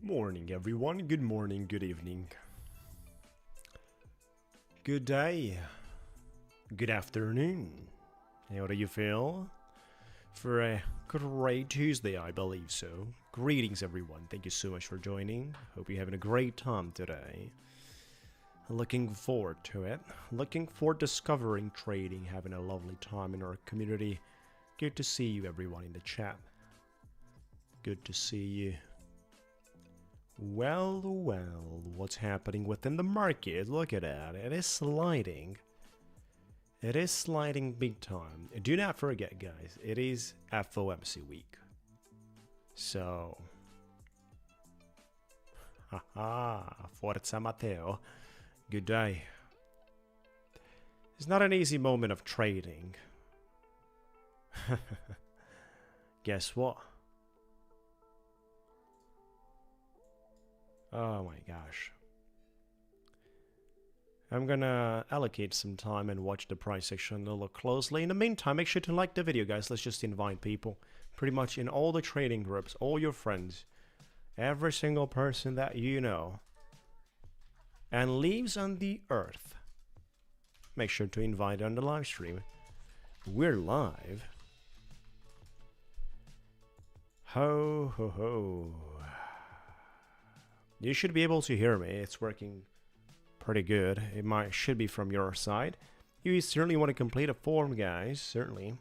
Morning everyone, good morning, good evening, good day, good afternoon. How do you feel? For a great Tuesday, I believe so. Greetings everyone, thank you so much for joining. Hope you're having a great time today. Looking forward to it. Looking forward to discovering trading, having a lovely time in our community. Good to see you everyone in the chat. Good to see you. Well, what's happening within the market? Look at that. It is sliding. It is sliding big time. Do not forget, guys, it is FOMC week. So, Forza Matteo. Good day. It's not an easy moment of trading. Guess what? Oh my gosh. I'm gonna allocate some time and watch the price action a look closely. In the meantime, make sure to like the video, guys. Let's just invite people pretty much in all the trading groups, all your friends, every single person that you know and lives on the earth. Make sure to invite on the live stream. We're live. Ho ho ho. You should be able to hear me. It's working pretty good. It should be from your side. You certainly want to complete a form, guys. Certainly.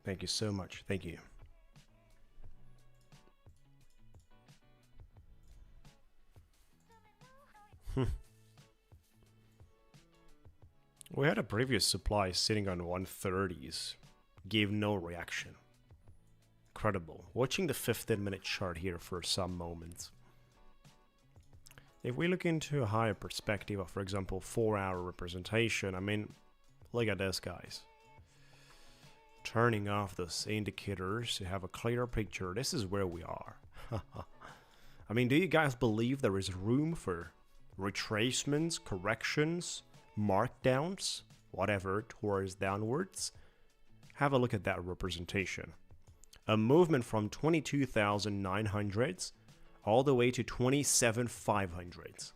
Thank you so much. Thank you. We had a previous supply sitting on 130s. Gave no reaction. Incredible. Watching the 15-minute chart here for some moments. If we look into a higher perspective of, for example, 4-hour representation, I mean, look at this, guys. Turning off those indicators to have a clearer picture. This is where we are. I mean, do you guys believe there is room for retracements, corrections, markdowns, whatever, towards downwards? Have a look at that representation. A movement from 22,900s all the way to 27,500s.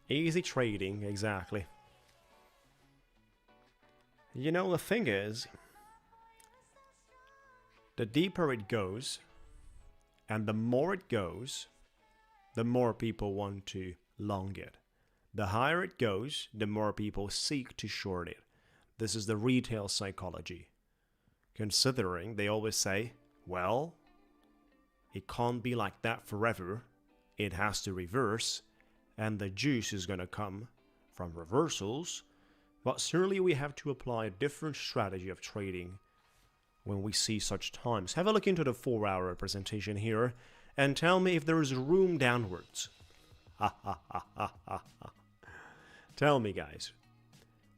Easy trading, exactly. You know, the thing is, the deeper it goes, and the more it goes, the more people want to long it. The higher it goes, the more people seek to short it. This is the retail psychology. Considering they always say, well, it can't be like that forever. It has to reverse, and the juice is going to come from reversals. But certainly we have to apply a different strategy of trading when we see such times. Have a look into the 4-hour representation here and tell me if there is room downwards. Tell me, guys.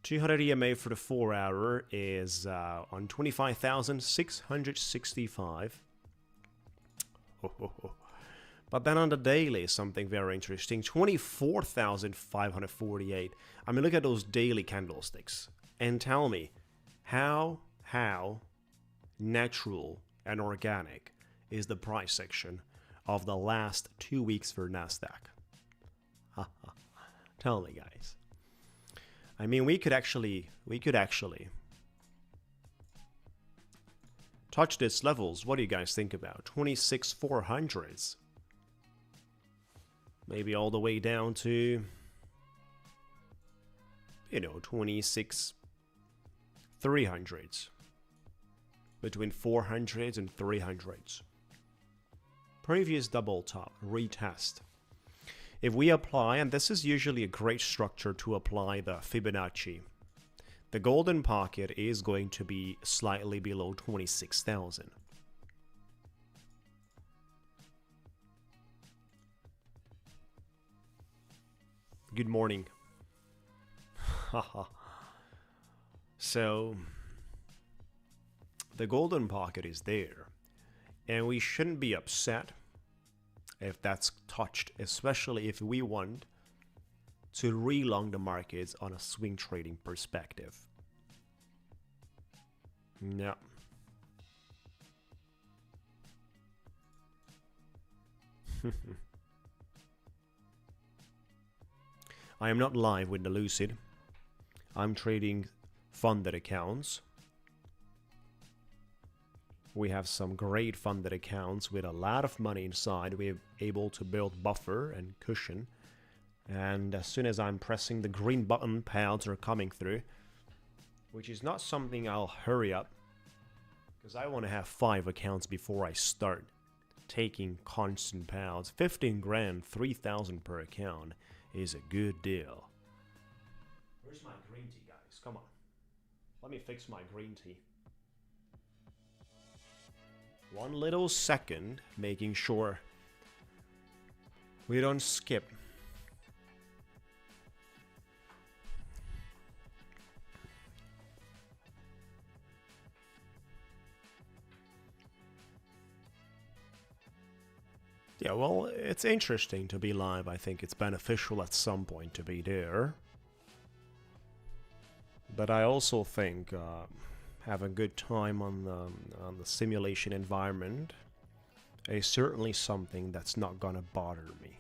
200 EMA for the 4-hour is on 25,665. But then on the daily, something very interesting. 24,548. I mean, look at those daily candlesticks. And tell me, how natural and organic is the price action of the last 2 weeks for Nasdaq? Tell me, guys. I mean, we could actually touch these levels. What do you guys think about 26,400s? Maybe all the way down to, you know, 26,300s. Between 400s and 300s. Previous double top, retest. If we apply, and this is usually a great structure to apply the Fibonacci, the golden pocket is going to be slightly below 26,000. Good morning. So the golden pocket is there, and we shouldn't be upset if that's touched, especially if we want to re-long the markets on a swing trading perspective. No. I am not live with the Lucid. I'm trading funded accounts. We have some great funded accounts with a lot of money inside. We're able to build buffer and cushion. And as soon as I'm pressing the green button, payouts are coming through, which is not something I'll hurry up, because I want to have 5 accounts before I start taking constant payouts. 15 grand, 3,000 per account is a good deal. Where's my green tea, guys? Come on. Let me fix my green tea. One little second, making sure we don't skip. Yeah, well, it's interesting to be live. I think it's beneficial at some point to be there. But I also think have a good time on the simulation environment is certainly something that's not gonna bother me.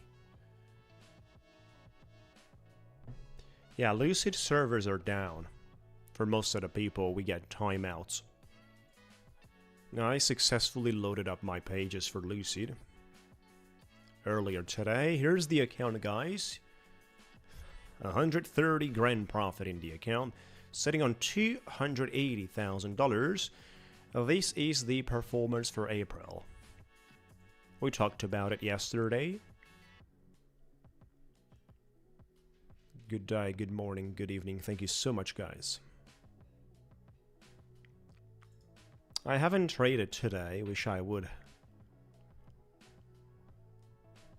Yeah, Lucid servers are down. For most of the people, we get timeouts. Now, I successfully loaded up my pages for Lucid earlier today. Here's the account, guys. 130 grand profit in the account, sitting on $280,000. This is the performance for April. We talked about it yesterday. Good day, good morning, good evening. Thank you so much, guys. I haven't traded today. Wish I would.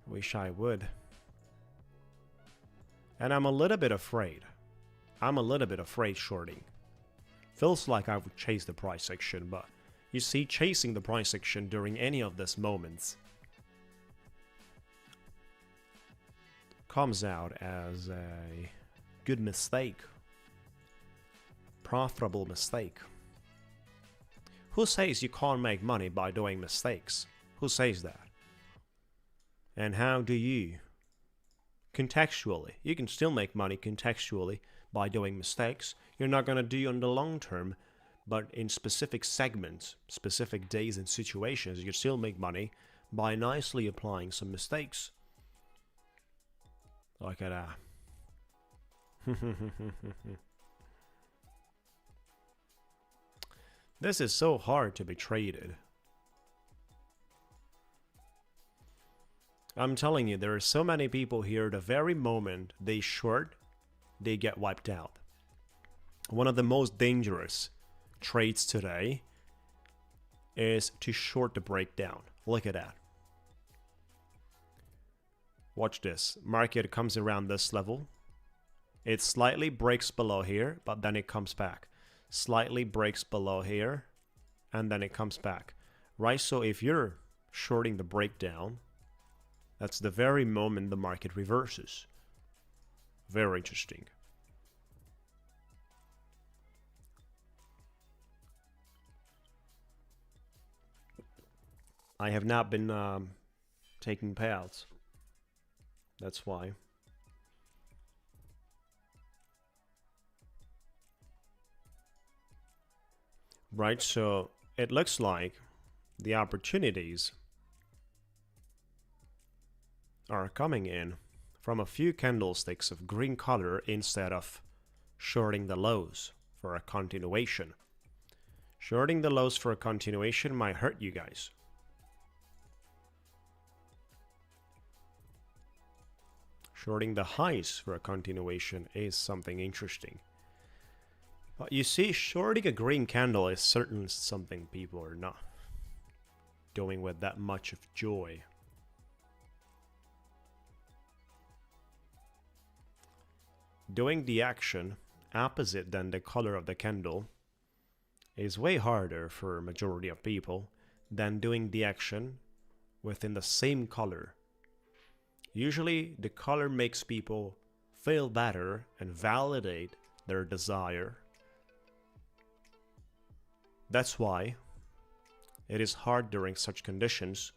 Wish I would. And I'm a little bit afraid. I'm a little bit afraid shorting. Feels like I would chase the price action, but you see, chasing the price action during any of these moments comes out as a good mistake. Profitable mistake. Who says you can't make money by doing mistakes? Who says that? And how do you? Contextually. You can still make money contextually by doing mistakes. You're not going to do on the long term, but in specific segments, specific days and situations, you can still make money by nicely applying some mistakes. Look at that. This is so hard to be traded. I'm telling you, there are so many people here, the very moment they short, they get wiped out. One of the most dangerous trades today is to short the breakdown. Look at that. Watch this. Market comes around this level. It slightly breaks below here, but then it comes back. Slightly breaks below here, and then it comes back. Right, so if you're shorting the breakdown, that's the very moment the market reverses. Very interesting. I have not been taking payouts. That's why. Right, so it looks like the opportunities are coming in from a few candlesticks of green color instead of shorting the lows for a continuation. Shorting the lows for a continuation might hurt you guys. Shorting the highs for a continuation is something interesting. But you see, shorting a green candle is certainly something people are not doing with that much of joy. Doing the action opposite than the color of the candle is way harder for a majority of people than doing the action within the same color. Usually the color makes people feel better and validate their desire. That's why it is hard during such conditions.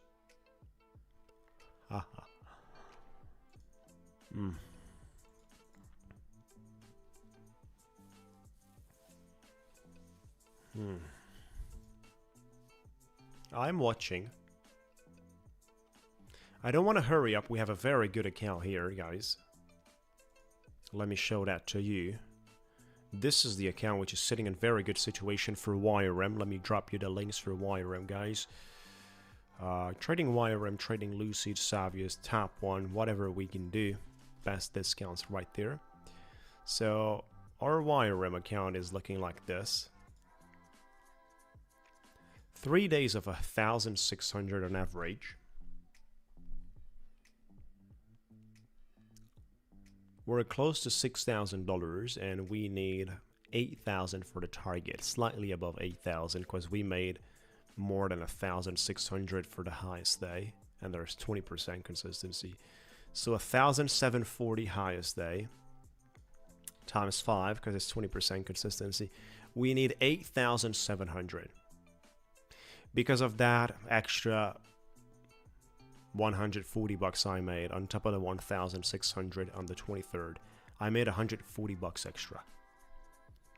I'm watching. I don't want to hurry up. We have a very good account here, guys. Let me show that to you. This is the account which is sitting in very good situation for YRM. Let me drop you the links for YRM, guys. Trading YRM, trading Lucid, Savius, top one, whatever we can do. Best discounts right there. So our YRM account is looking like this. 3 days of 1,600 on average. We're close to $6,000 and we need 8,000 for the target, slightly above 8,000 because we made more than 1,600 for the highest day and there's 20% consistency. So 1,740 highest day times 5 because it's 20% consistency. We need 8,700. Because of that extra 140 bucks I made on top of the 1,600 on the 23rd, I made 140 bucks extra.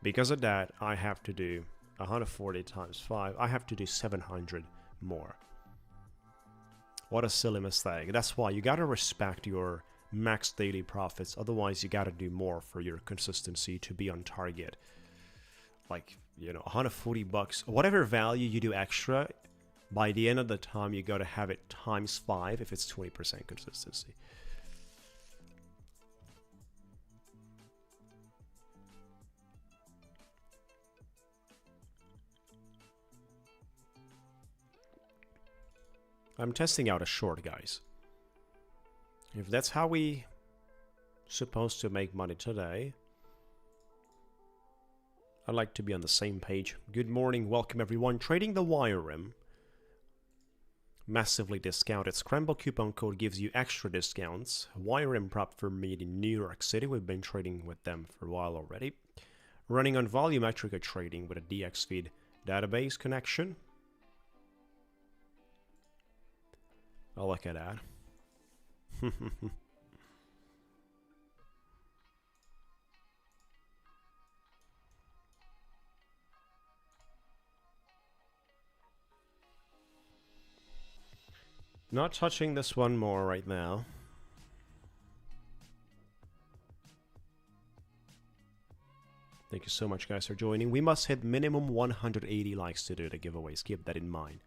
Because of that, I have to do 140 times 5. I have to do 700 more. What a silly mistake. That's why you gotta respect your max daily profits. Otherwise, you gotta do more for your consistency to be on target. Like, you know, 140 bucks, whatever value you do extra, by the end of the time, you gotta have it times 5 if it's 20% consistency. I'm testing out a short, guys. If that's how we supposed to make money today, I'd like to be on the same page. Good morning, welcome everyone. Trading the YRM. Massively discounted. Scramble coupon code gives you extra discounts. YRM prop for me in New York City. We've been trading with them for a while already. Running on volumetric trading with a DXFeed database connection. Oh, look at that. Not touching this one more right now. Thank you so much, guys, for joining. We must hit minimum 180 likes to do the giveaways. Keep that in mind.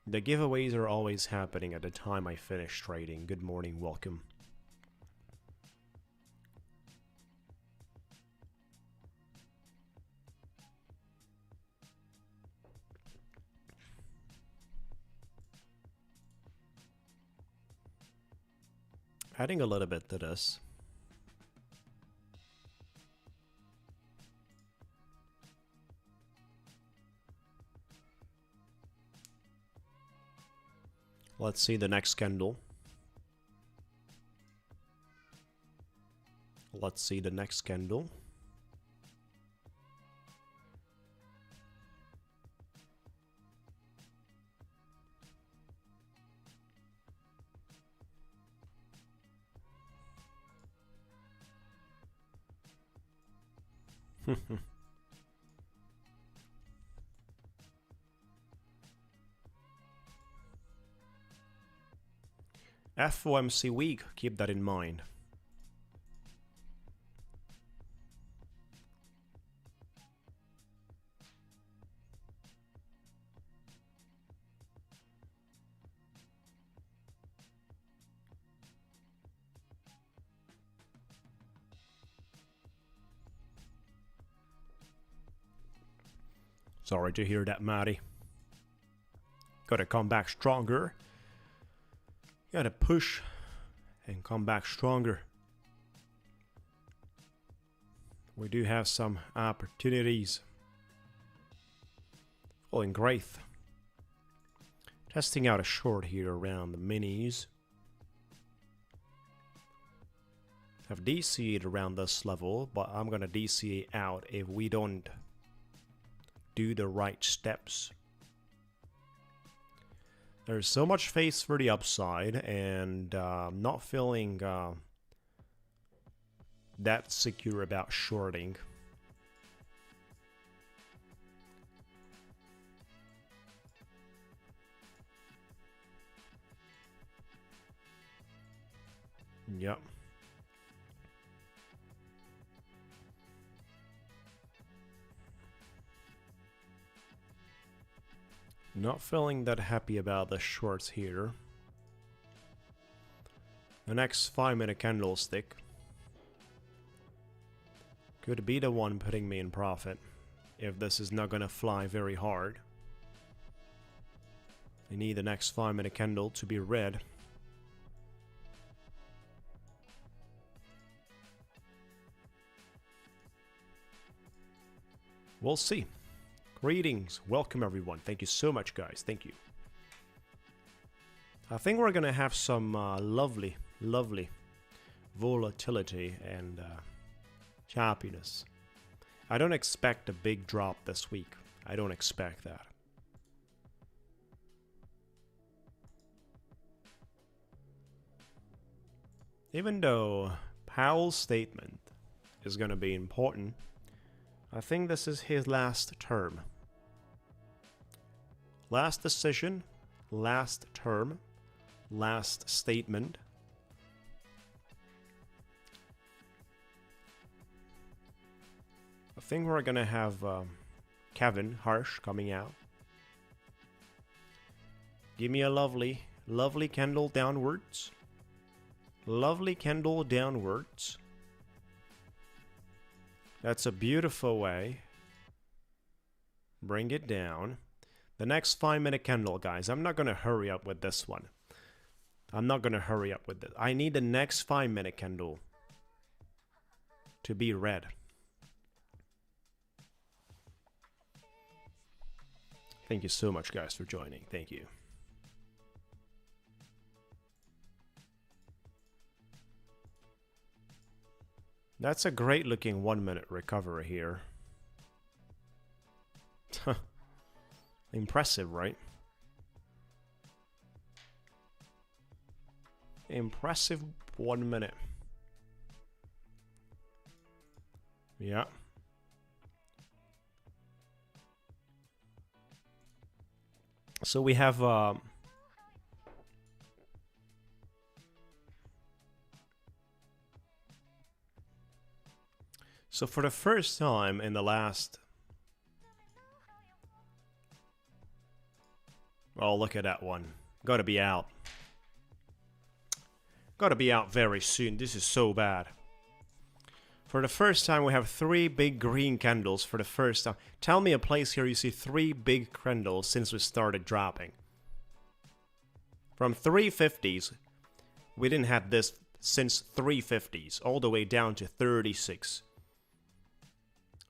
The giveaways are always happening at the time I finish trading. Good morning, welcome. Adding a little bit to this. Let's see the next candle. Let's see the next candle. FOMC week, keep that in mind. Sorry to hear that, Matty. Gotta come back stronger. Gotta push and come back stronger. We do have some opportunities. Falling great. Testing out a short here around the minis. I've DC'd around this level, but I'm gonna DCA out if we don't do the right steps. There's so much face for the upside, and I'm not feeling that secure about shorting. Yep. Not feeling that happy about the shorts here. The next 5-minute candlestick could be the one putting me in profit if this is not gonna fly very hard. I need the next 5-minute candle to be red. We'll see. Greetings. Welcome everyone. Thank you so much, guys. Thank you. I think we're gonna have some lovely volatility and choppiness. I don't expect a big drop this week. I don't expect that. Even though Powell's statement is gonna be important, I think this is his last term. Last decision, last term, last statement. I think we're gonna have Kevin Harsh coming out. Give me a lovely candle downwards. Lovely candle downwards. That's a beautiful way. Bring it down. The next 5-minute candle, guys. I'm not going to hurry up with this one. I'm not going to hurry up with this. I need the next 5-minute candle to be red. Thank you so much, guys, for joining. Thank you. That's a great looking 1-minute recovery here. Impressive, right? Impressive 1 minute. Yeah. So we have so for the first time in the last, oh, look at that one. Gotta be out. Gotta be out very soon. This is so bad. For the first time, we have 3 big green candles for the first time. Tell me a place here you see 3 big candles since we started dropping. From 350s, we didn't have this since 350s, all the way down to 36.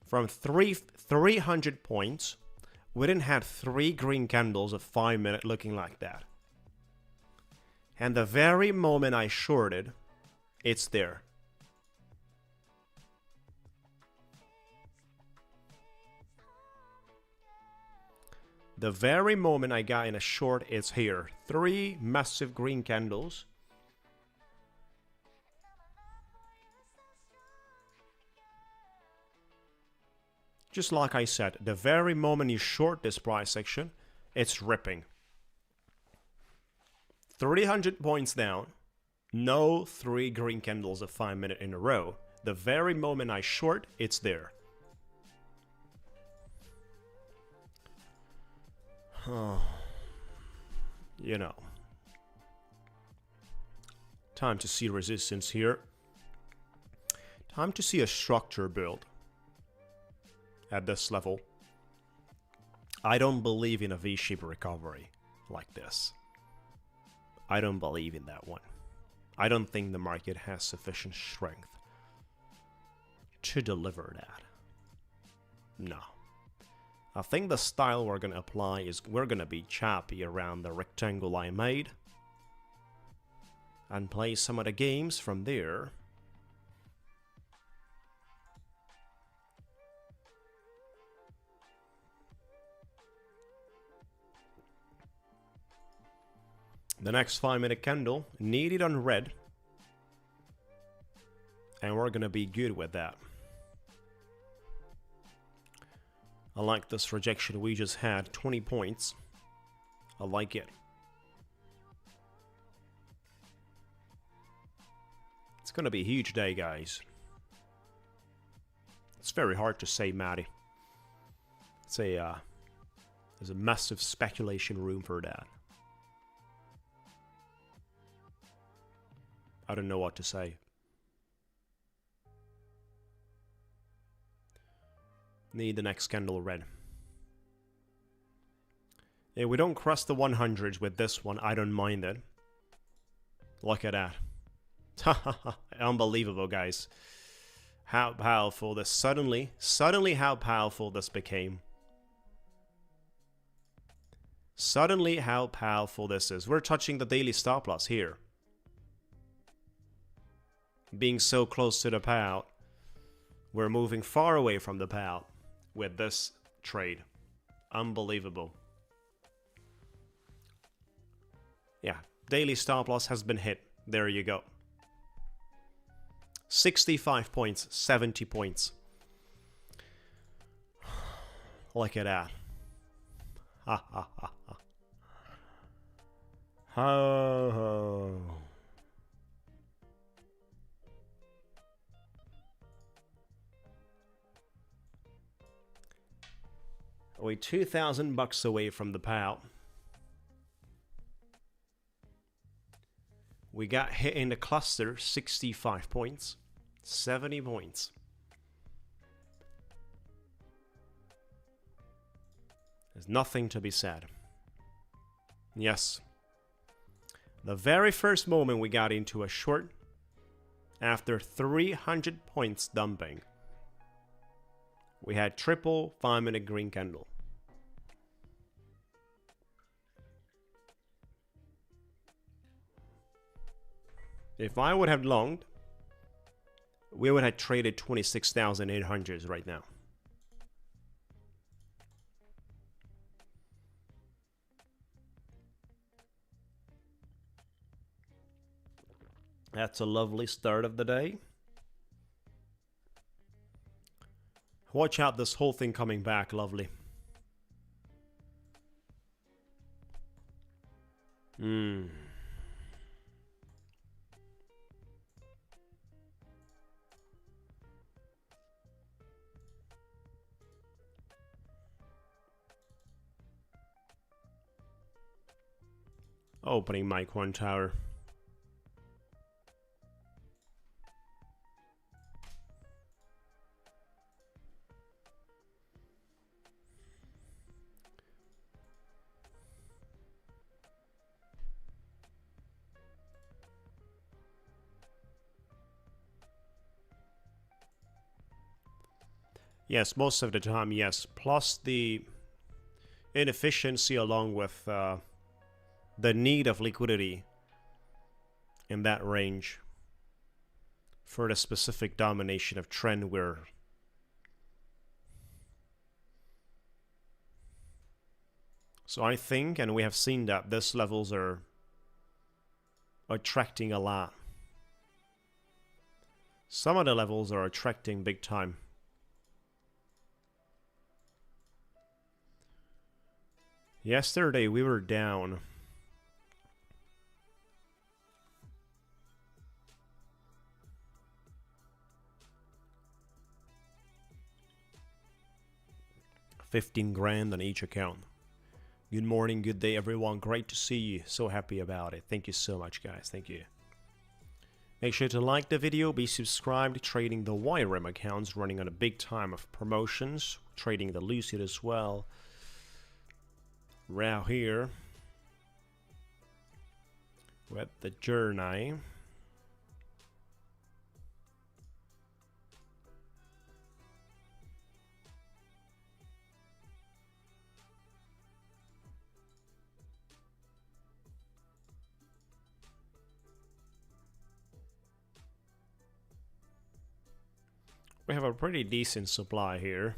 From 300 points, we didn't have 3 green candles of 5 minute looking like that. And the very moment I shorted, it's there. The very moment I got in a short, it's here. 3 massive green candles. Just like I said, the very moment you short this price action, it's ripping. 300 points down, no 3 green candles of 5 minute in a row. The very moment I short, it's there. You know. Time to see resistance here. Time to see a structure build at this level. I don't believe in a V-shaped recovery like this. I don't believe in that one. I don't think the market has sufficient strength to deliver that. No. I think the style we're going to apply is we're going to be choppy around the rectangle I made and play some of the games from there. The next 5-minute candle needed on red, and we're going to be good with that. I like this rejection we just had, 20 points. I like it. It's going to be a huge day, guys. It's very hard to say, Matty. There's a massive speculation room for that. I don't know what to say. Need the next candle red. If we don't cross the 100s with this one, I don't mind it. Look at that. Unbelievable, guys. How powerful this suddenly how powerful this became. Suddenly how powerful this is. We're touching the daily stop loss here. Being so close to the payout, we're moving far away from the payout with this trade. Unbelievable. Yeah, daily stop loss has been hit. There you go. 65 points, 70 points. Look at that. Ha ha ha ha. Ho ho. We're $2,000 away from the payout. We got hit in the cluster, 65 points, 70 points. There's nothing to be said. Yes. The very first moment we got into a short, after 300 points dumping, we had triple 5-minute green candle. If I would have longed, we would have traded 26,800 right now. That's a lovely start of the day. Watch out, this whole thing coming back, lovely. Opening mic 1 tower. Yes, most of the time, yes. Plus the inefficiency along with the need of liquidity in that range for the specific domination of trend we're so I think, and we have seen that these levels are attracting a lot. Some of the levels are attracting big time. Yesterday we were down $15,000 on each account. Good morning, good day everyone. Great to see you. So happy about it. Thank you so much, guys. Thank you. Make sure to like the video, be subscribed. Trading the YRM accounts, running on a big time of promotions. Trading the Lucid as well. Right here with the journey. We have a pretty decent supply here.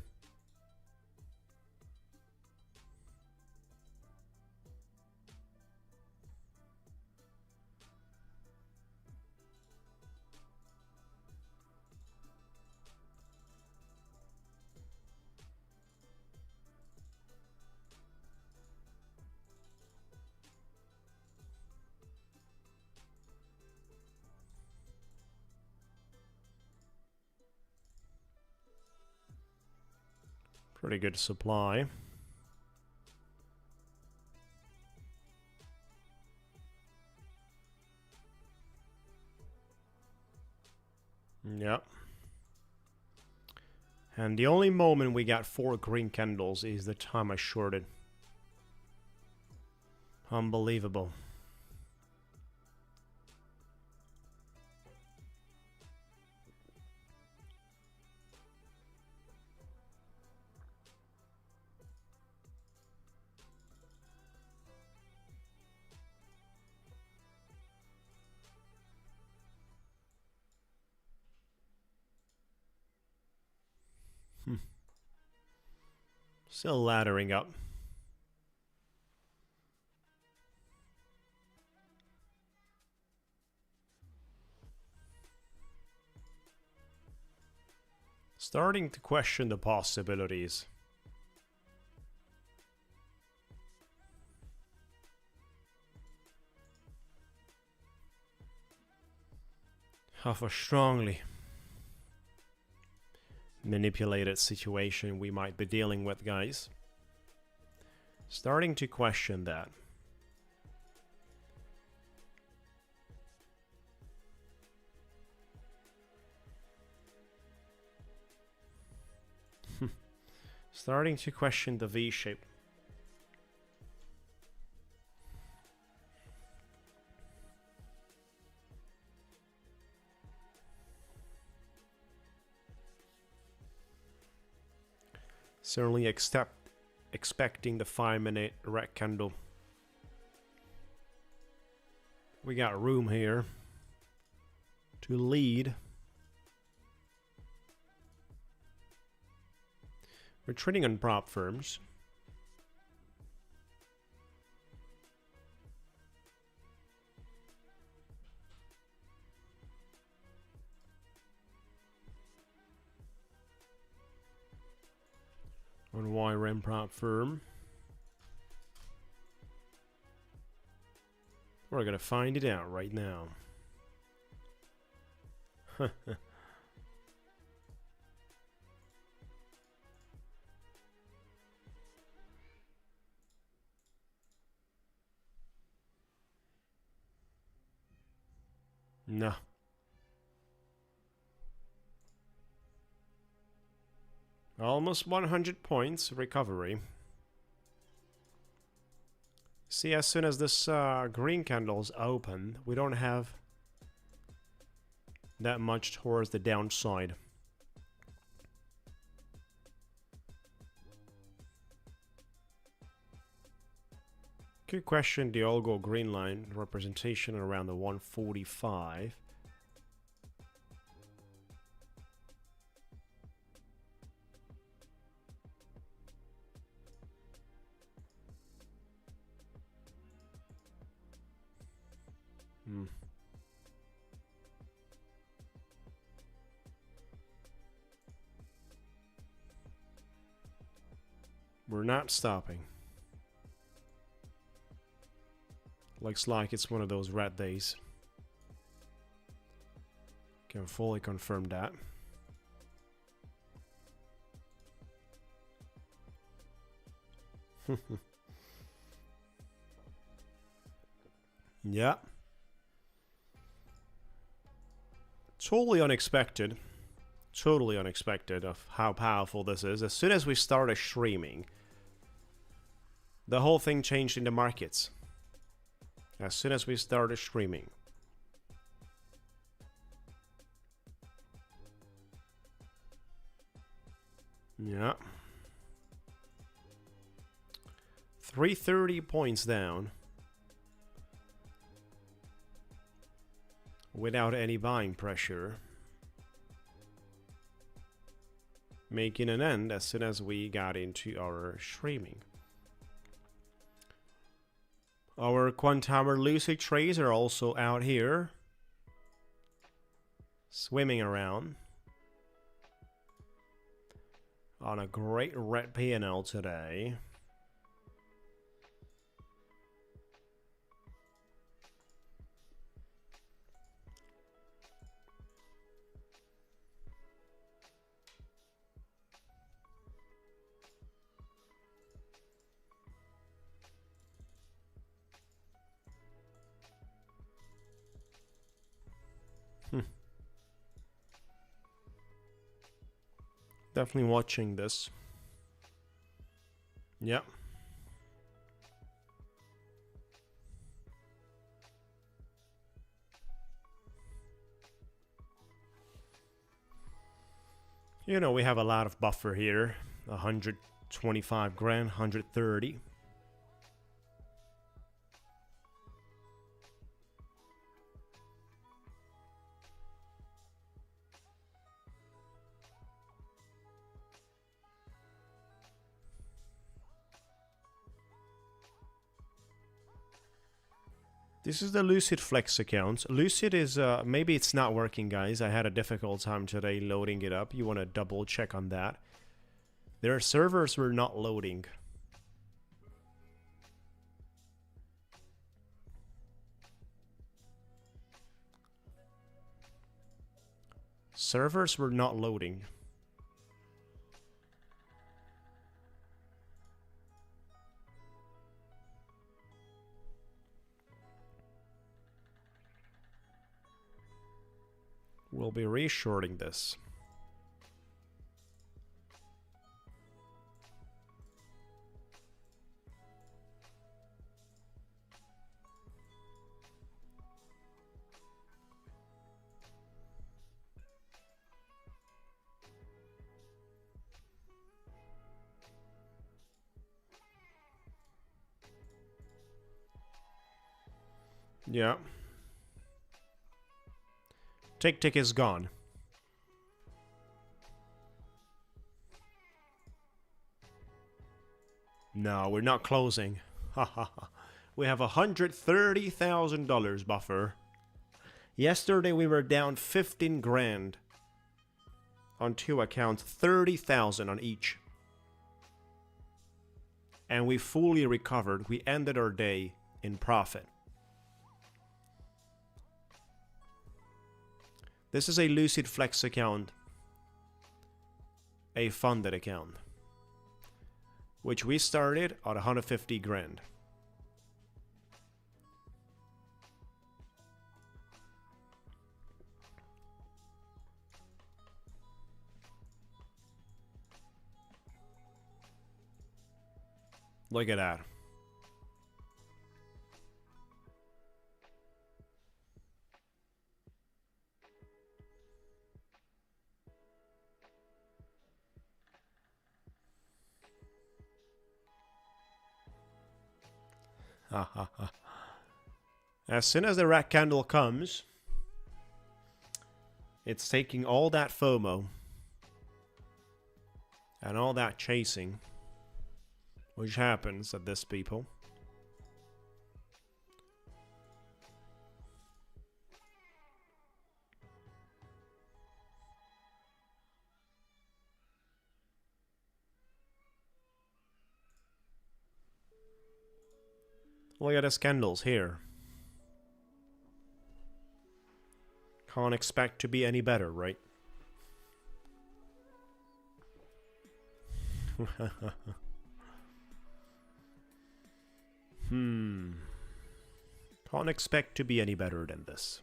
Pretty good supply. Yep. And the only moment we got 4 green candles is the time I shorted. Unbelievable. Still laddering up. Starting to question the possibilities. Of a strongly manipulated situation we might be dealing with, guys. Starting to question that. Starting to question the V-shape. Certainly expecting the 5-minute red candle. We got room here to lead. We're trading on prop firms. On YRM prop firm. We're gonna find it out right now. No. Almost 100 points recovery. See, as soon as this green candle's open, we don't have that much towards the downside. Could question the algo green line representation around the 145. We're not stopping. Looks like it's one of those red days. Can fully confirm that. Yeah. Totally unexpected. Totally unexpected of how powerful this is. As soon as we started streaming, the whole thing changed in the markets. As soon as we started streaming. Yeah. 330 points down. Without any buying pressure. making an end as soon as we got into our streaming. Our Quantower Lucid trades are also out here, swimming around on a great red P&L today. Definitely watching this. Yeah. You know, we have a lot of buffer here. 125 grand, 130. This is the Lucid Flex account. Lucid is, maybe it's not working, guys. I had a difficult time today loading it up. You want to double check on that. Their servers were not loading. Servers were not loading. We'll be reshorting this. Yeah. Tick is gone. No, we're not closing. We have $130,000 buffer. Yesterday we were down 15 grand on two accounts, 30,000 on each. And we fully recovered. We ended our day in profit. This is a Lucid Flex account, a funded account, which we started at 150 grand. Look at that. As soon as the red candle comes, it's taking all that FOMO and all that chasing, which happens at this, people. Look at the candles here. Can't expect to be any better, right? Can't expect to be any better than this.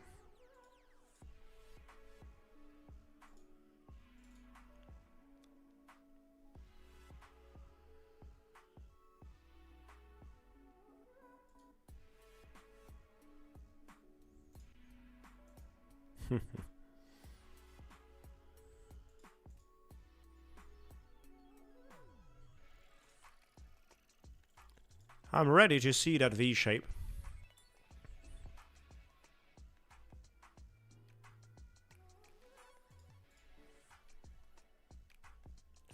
I'm ready to see that V shape.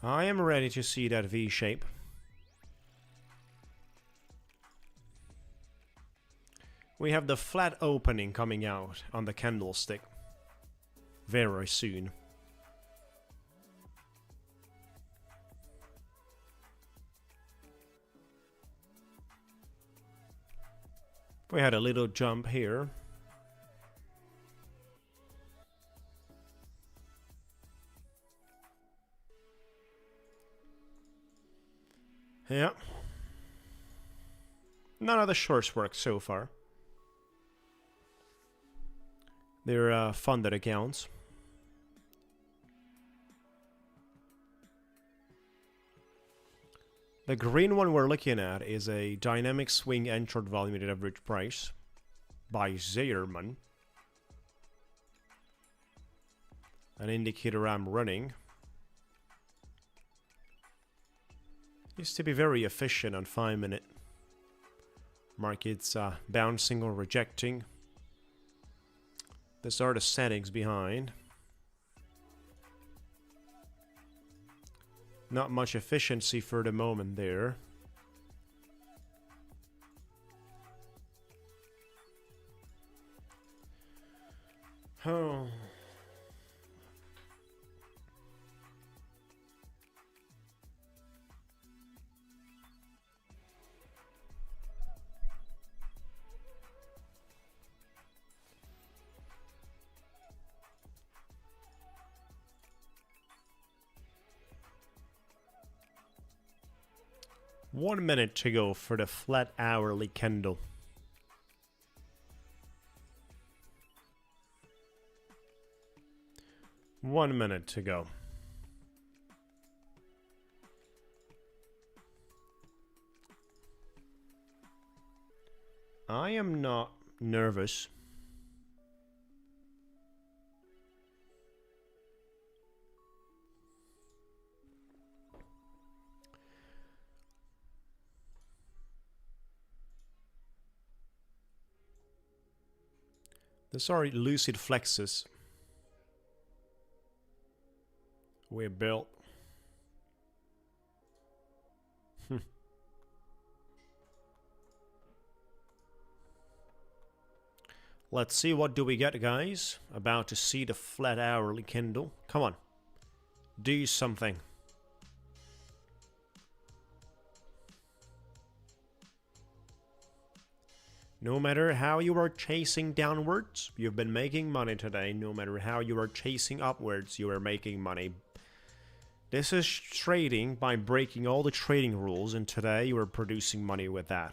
I am ready to see that V shape. We have the flat opening coming out on the candlestick very soon. We had a little jump here. Yeah. None of the shorts work so far. They're funded accounts. The green one we're looking at is a dynamic swing and short volume weighted average price by Zierman. An indicator I'm running. Used to be very efficient on 5-minute. Markets bouncing or rejecting. These are the settings behind. Not much efficiency for the moment there. Oh. One minute to go for the flat hourly candle. One minute to go. I am not nervous. These are Lucid flexes we built. Let's see, what do we get, guys? About to see the flat hourly candle. Come on. Do something. No matter how you are chasing downwards, you've been making money today. No matter how you are chasing upwards, you are making money. This is trading by breaking all the trading rules, and today you are producing money with that.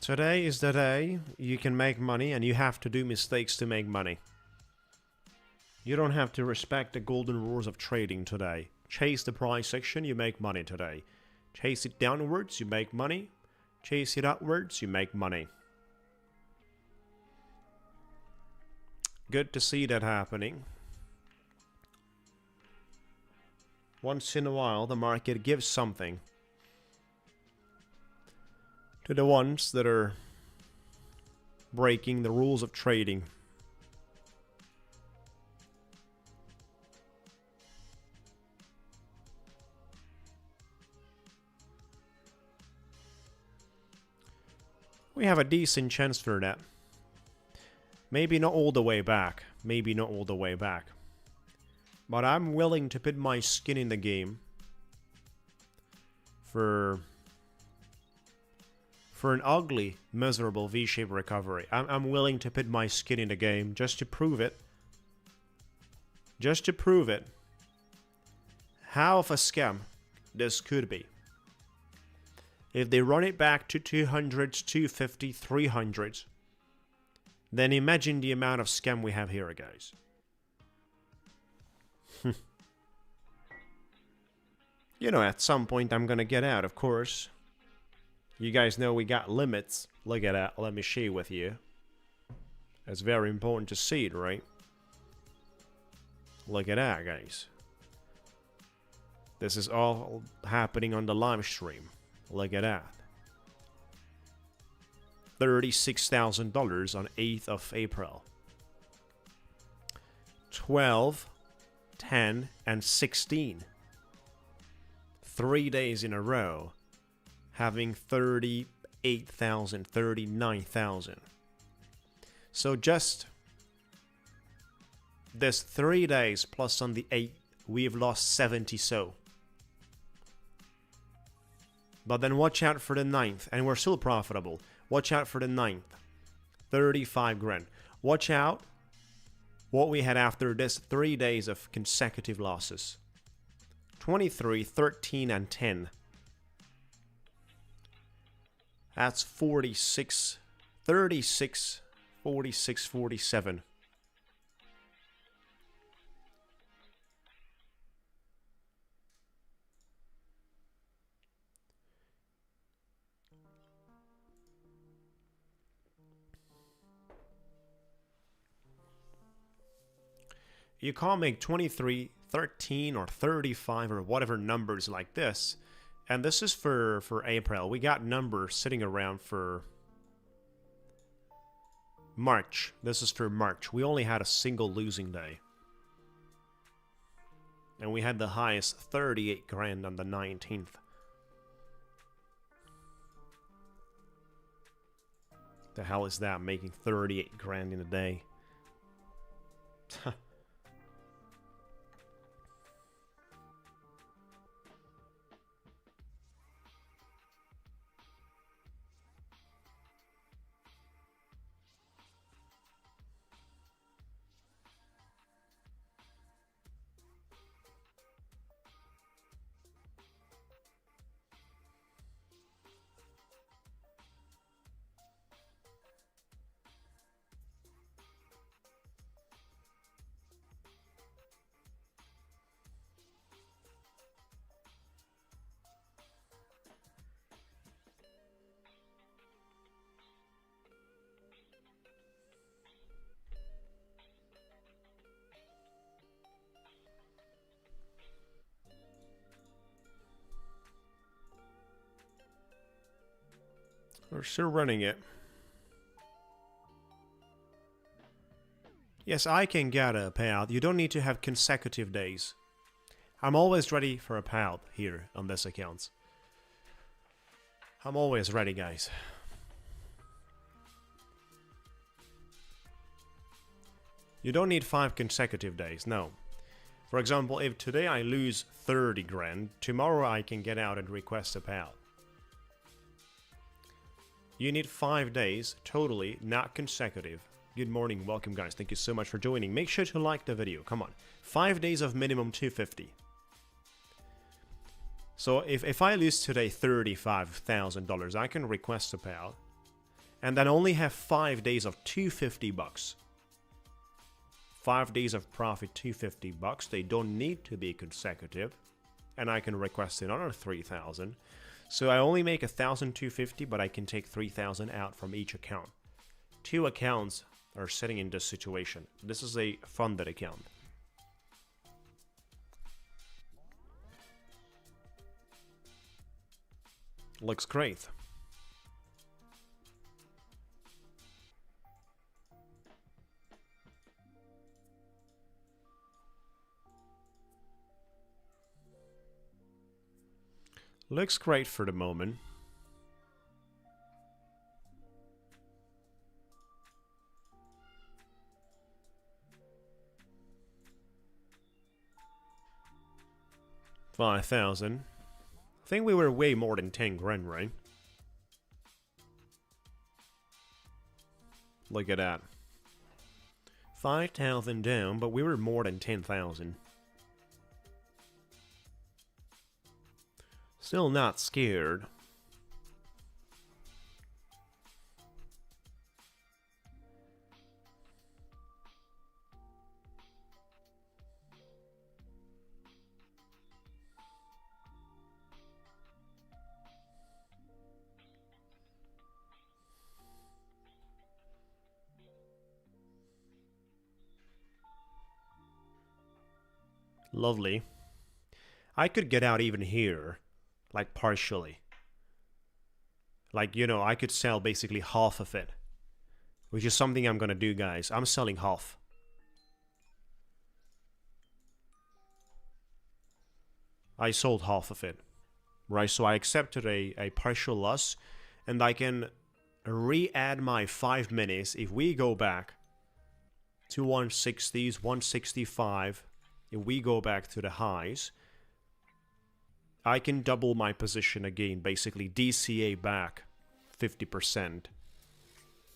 Today is the day you can make money, and you have to do mistakes to make money. You don't have to respect the golden rules of trading today. Chase the price action, you make money today. Chase it downwards, you make money. Chase it upwards, you make money. Good to see that happening. Once in a while, the market gives something to the ones that are breaking the rules of trading. We have a decent chance for that. Maybe not all the way back. Maybe not all the way back. But I'm willing to put my skin in the game for an ugly, miserable V-shaped recovery. I'm willing to put my skin in the game just to prove it. Just to prove it. How of a scam this could be. If they run it back to 200s, 250, 300s, then imagine the amount of scam we have here, guys. You know, at some point I'm gonna get out, of course. You guys know we got limits. Look at that. Let me share with you. It's very important to see it, right? Look at that, guys. This is all happening on the live stream. Look at that. $36,000 on 8th of April. 12, 10, and 16. 3 days in a row having 38,000, 39,000. So just this 3 days plus on the 8th, we've lost 70 so. But then watch out for the 9th, and we're still profitable. Watch out for the 9th, 35 grand. Watch out what we had after this 3 days of consecutive losses. 23, 13, and 10. That's 46, 36, 46, 47. You can't make 23, 13, or 35 or whatever numbers like this. And this is for April. We got numbers sitting around for March. This is for March. We only had a single losing day. And we had the highest 38 grand on the 19th. The hell is that, making 38 grand in a day? We're still running it. Yes, I can get a payout. You don't need to have consecutive days. I'm always ready for a payout here on this account. I'm always ready, guys. You don't need 5 consecutive days, no. For example, if today I lose 30 grand, tomorrow I can get out and request a payout. You need 5 days, totally, not consecutive. Good morning, welcome guys, thank you so much for joining. Make sure to like the video, come on. 5 days of minimum 250. So if I lose today $35,000, I can request a payout. And then only have 5 days of 250 bucks. 5 days of profit, 250 bucks. They don't need to be consecutive. And I can request another 3,000. So I only make 1,250, but I can take 3,000 out from each account. 2 accounts are sitting in this situation. This is a funded account. Looks great. Looks great for the moment. $5,000. I think we were way more than 10 grand, right? Look at that. 5,000 down, but we were more than 10,000. Still not scared. Lovely. I could get out even here, like partially. Like, you know, I could sell basically half of it, which is something I'm gonna do, guys. I'm selling half. I sold half of it, right? So I accepted a partial loss, and I can re-add my 5 minutes if we go back to 160s, 165. If we go back to the highs, I can double my position again, basically DCA back 50%,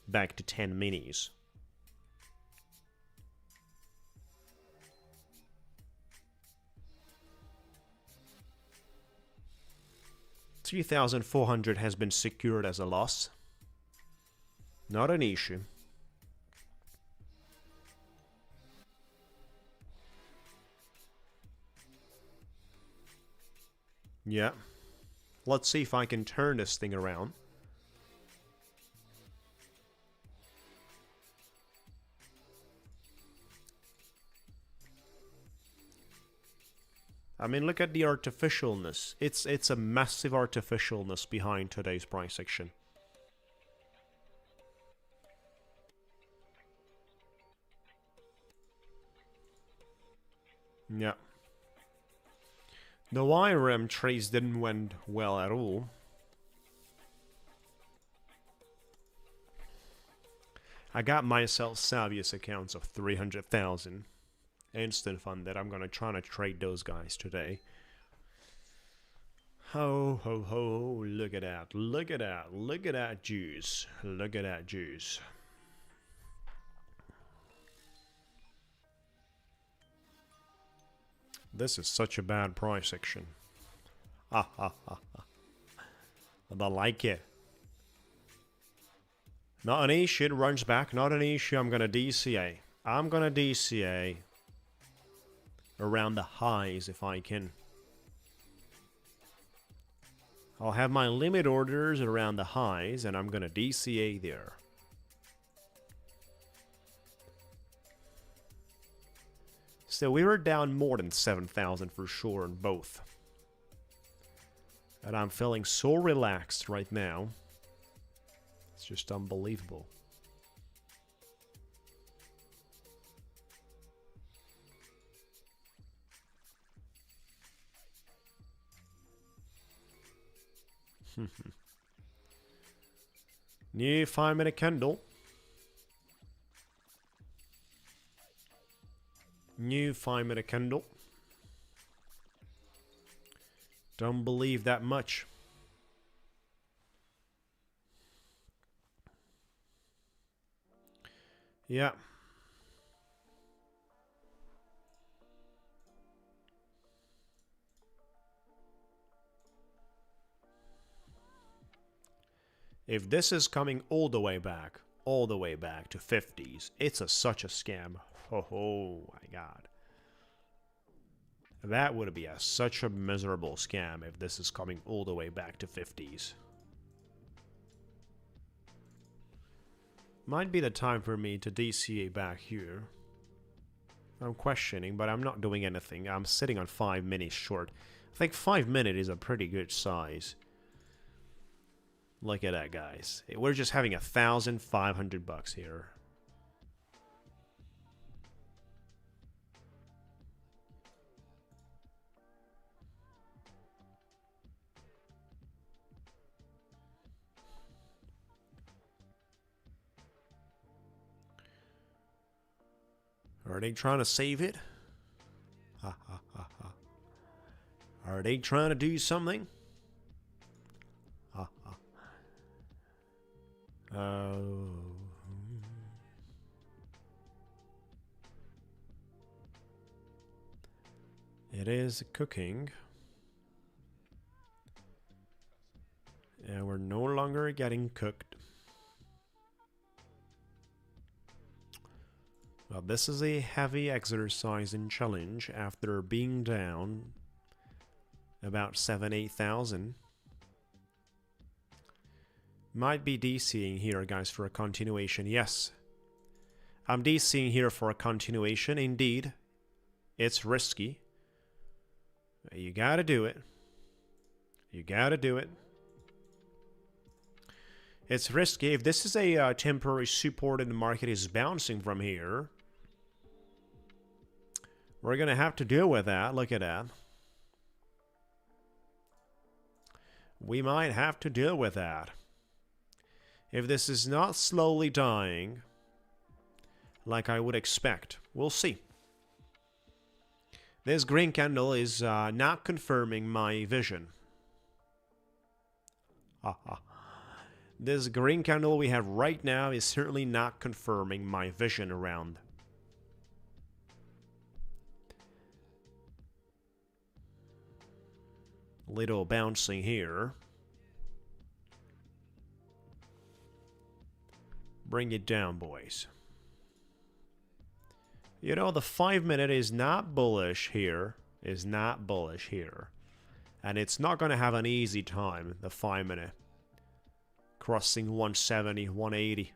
back to 10 minis. $3,400 has been secured as a loss. Not an issue. Yeah. Let's see if I can turn this thing around. I mean, look at the artificialness. It's a massive artificialness behind today's price action. Yeah. The YRM trades didn't went well at all. I got myself Savius accounts of 300,000 instant fund that I'm gonna try to trade those guys today. Ho ho ho, look at that, look at that, look at that juice, look at that juice. This is such a bad price action. Ha ha ha ha. I don't like it. Not an issue, it runs back, not an issue, I'm gonna DCA. I'm gonna DCA around the highs if I can. I'll have my limit orders around the highs and I'm gonna DCA there. So we were down more than 7,000 for sure in both. And I'm feeling so relaxed right now. It's just unbelievable. New 5-minute candle. New 5-minute candle. Don't believe that much. Yeah. If this is coming all the way back to 50s, it's such a scam. Oh my god. That would be such a miserable scam if this is coming all the way back to 50s. Might be the time for me to DCA back here. I'm questioning, but I'm not doing anything. I'm sitting on 5 minutes short. I think 5 minutes is a pretty good size. Look at that, guys. We're just having $1,500 here. Are they trying to save it? Ha ha ha ha. Are they trying to do something? Ha ha. Oh. It is cooking. And we're no longer getting cooked. Well, this is a heavy exercise and challenge after being down about 7,000-8,000. Might be DCing here, guys, for a continuation. Yes, I'm DCing here for a continuation. Indeed, it's risky. You gotta do it. You gotta do it. It's risky. If this is a temporary support and the market is bouncing from here, we're going to have to deal with that. Look at that. We might have to deal with that. If this is not slowly dying, like I would expect, we'll see. This green candle is not confirming my vision. This green candle we have right now is certainly not confirming my vision around. Little bouncing here. Bring it down, boys. You know, the 5-minute is not bullish here. Is not bullish here. And it's not going to have an easy time, the 5-minute. Crossing 170, 180.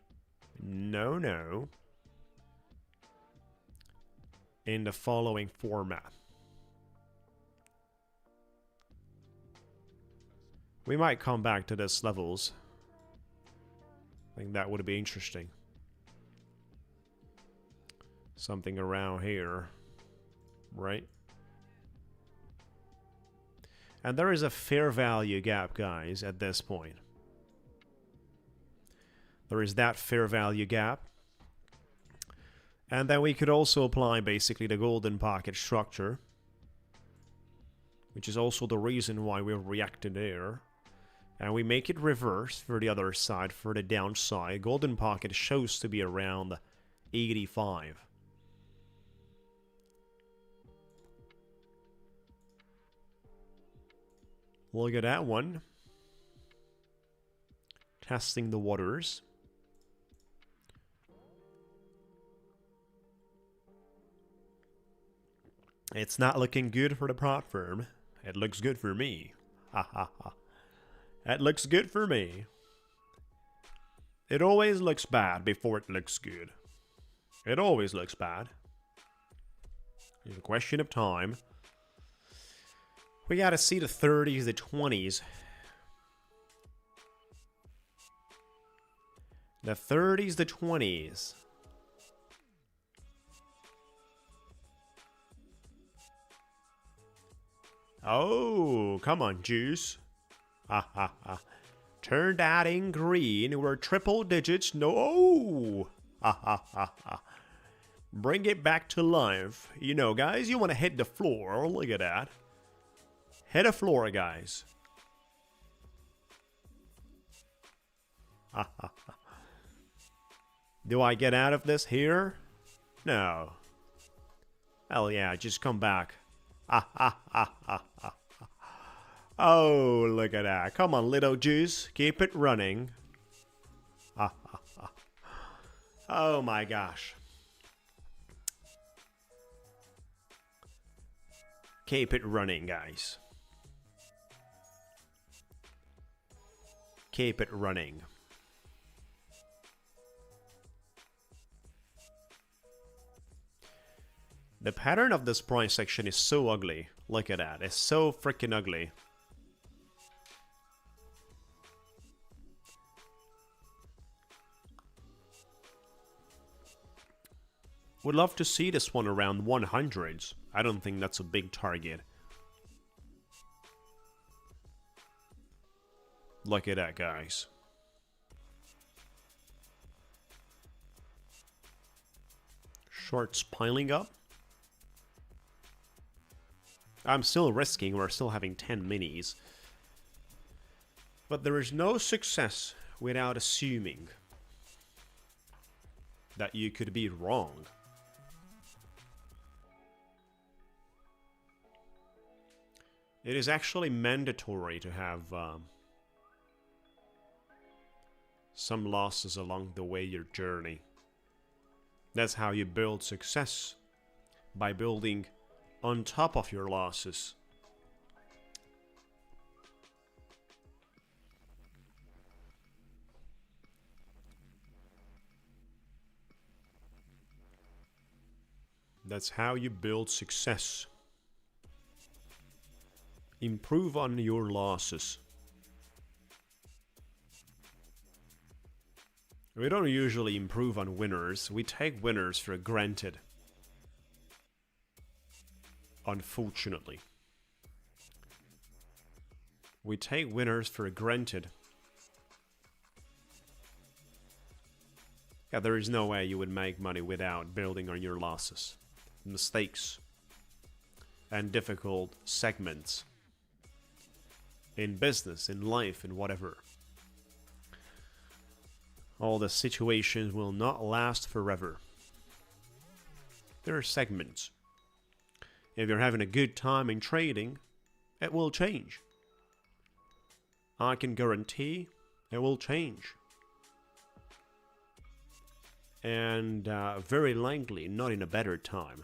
No, no. In the following format. We might come back to this levels. I think that would be interesting. Something around here, right? And there is a fair value gap, guys, at this point. There is that fair value gap. And then we could also apply basically the golden pocket structure, which is also the reason why we reacted there. And we make it reverse for the other side, for the downside. Golden pocket shows to be around 85. Look at that one. Testing the waters. It's not looking good for the prop firm. It looks good for me. Ha ha ha. That looks good for me. It always looks bad before it looks good. It always looks bad. It's a question of time. We gotta see the 30s, the 20s. The 30s, the 20s. Oh, come on, juice. Ha ha ha. Turn that in green. We're triple digits. No. Oh. Ha ha ha ha. Bring it back to life. You know, guys, you want to hit the floor. Look at that. Hit the floor, guys. Ha ha ha. Do I get out of this here? No. Hell yeah, just come back. Ha ha ha ha ha. Oh, look at that. Come on, little juice. Keep it running. Ha ha ha. Oh my gosh. Keep it running, guys. Keep it running. The pattern of this price action is so ugly. Look at that. It's so freaking ugly. Would love to see this one around 100s. I don't think that's a big target. Look at that, guys. Shorts piling up. I'm still risking. We're still having 10 minis. But there is no success without assuming that you could be wrong. It is actually mandatory to have some losses along the way your journey. That's how you build success, by building on top of your losses. That's how you build success. Improve on your losses. We don't usually improve on winners. We take winners for granted. Unfortunately. We take winners for granted. Yeah, there is no way you would make money without building on your losses, mistakes, and difficult segments in business, in life, in whatever. All the situations will not last forever. There are segments. If you're having a good time in trading, it will change. I can guarantee it will change. And very likely not in a better time.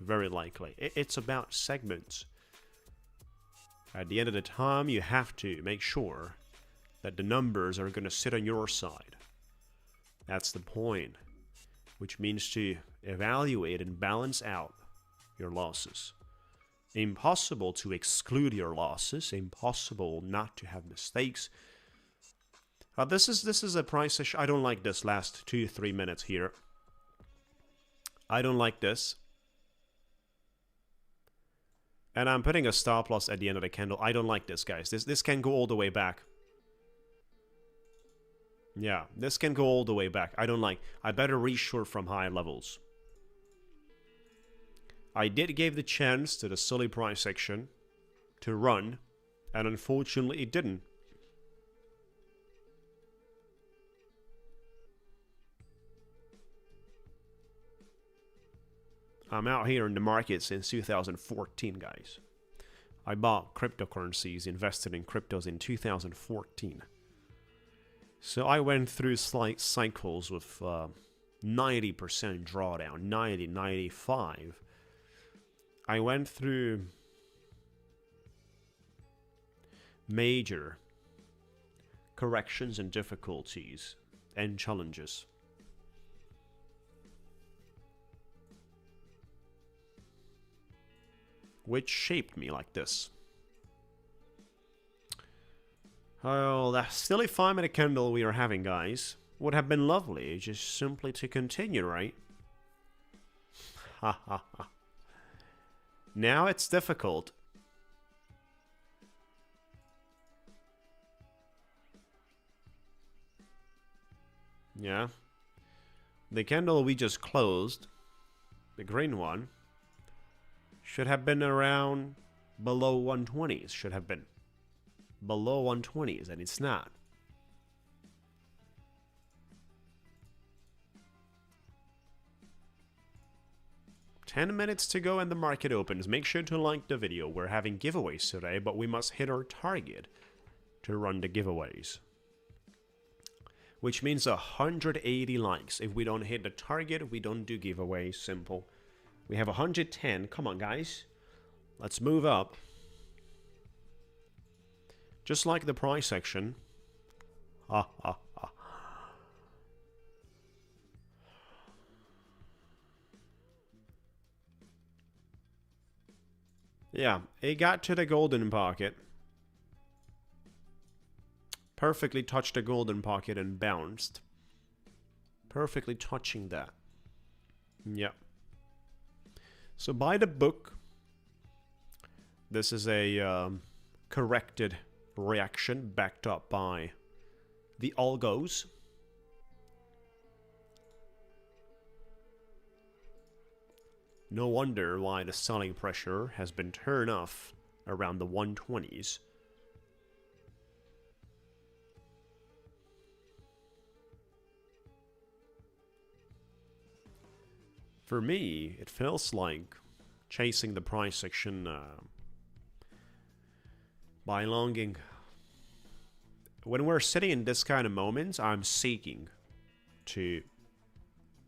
Very likely. It's about segments. At the end of the time, you have to make sure that the numbers are going to sit on your side. That's the point. Which means to evaluate and balance out your losses. Impossible to exclude your losses. Impossible not to have mistakes. This is a price issue. I don't like this last 2-3 minutes here. I don't like this. And I'm putting a stop loss at the end of the candle. I don't like this, guys. This can go all the way back. Yeah, this can go all the way back. I don't like. I better reshort from high levels. I did give the chance to the silly price action to run, and unfortunately it didn't. I'm out here in the market since 2014, guys. I bought cryptocurrencies, invested in cryptos in 2014. So I went through slight cycles with 90% drawdown, 90, 95. I went through major corrections and difficulties and challenges. Which shaped me like this. Oh, that silly 5-minute candle we are having, guys, would have been lovely just simply to continue, right? Ha ha ha. Now it's difficult. Yeah. The candle we just closed, the green one, should have been around below 120s. Should have been below 120s, and it's not. "10 minutes to go and the market opens." Make sure to like the video. We're having giveaways today, but we must hit our target to run the giveaways. Which means 180 likes. If we don't hit the target, we don't do giveaways. Simple. We have 110. Come on, guys. Let's move up. Just like the price action. Ha ha ha. Yeah, it got to the golden pocket. Perfectly touched the golden pocket and bounced. Perfectly touching that. Yeah. So by the book, this is a corrected reaction backed up by the algos. No wonder why the selling pressure has been turned off around the 120s. For me, it feels like chasing the price action by longing. When we're sitting in this kind of moments, I'm seeking to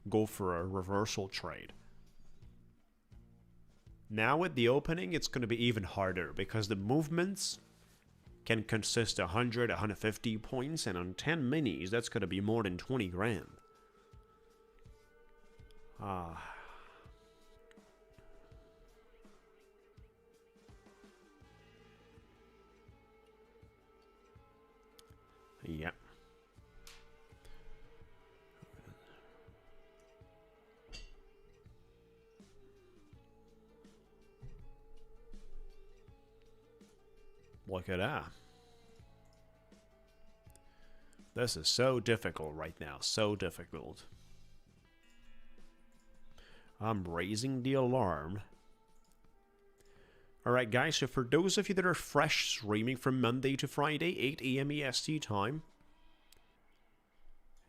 go for a reversal trade. Now with the opening, it's going to be even harder because the movements can consist of 100, 150 points, and on 10 minis, that's going to be more than 20 grand. Yeah. Look at that. This is so difficult right now. So difficult. I'm raising the alarm. Alright guys, so for those of you that are fresh streaming from Monday to Friday, 8 AM EST time,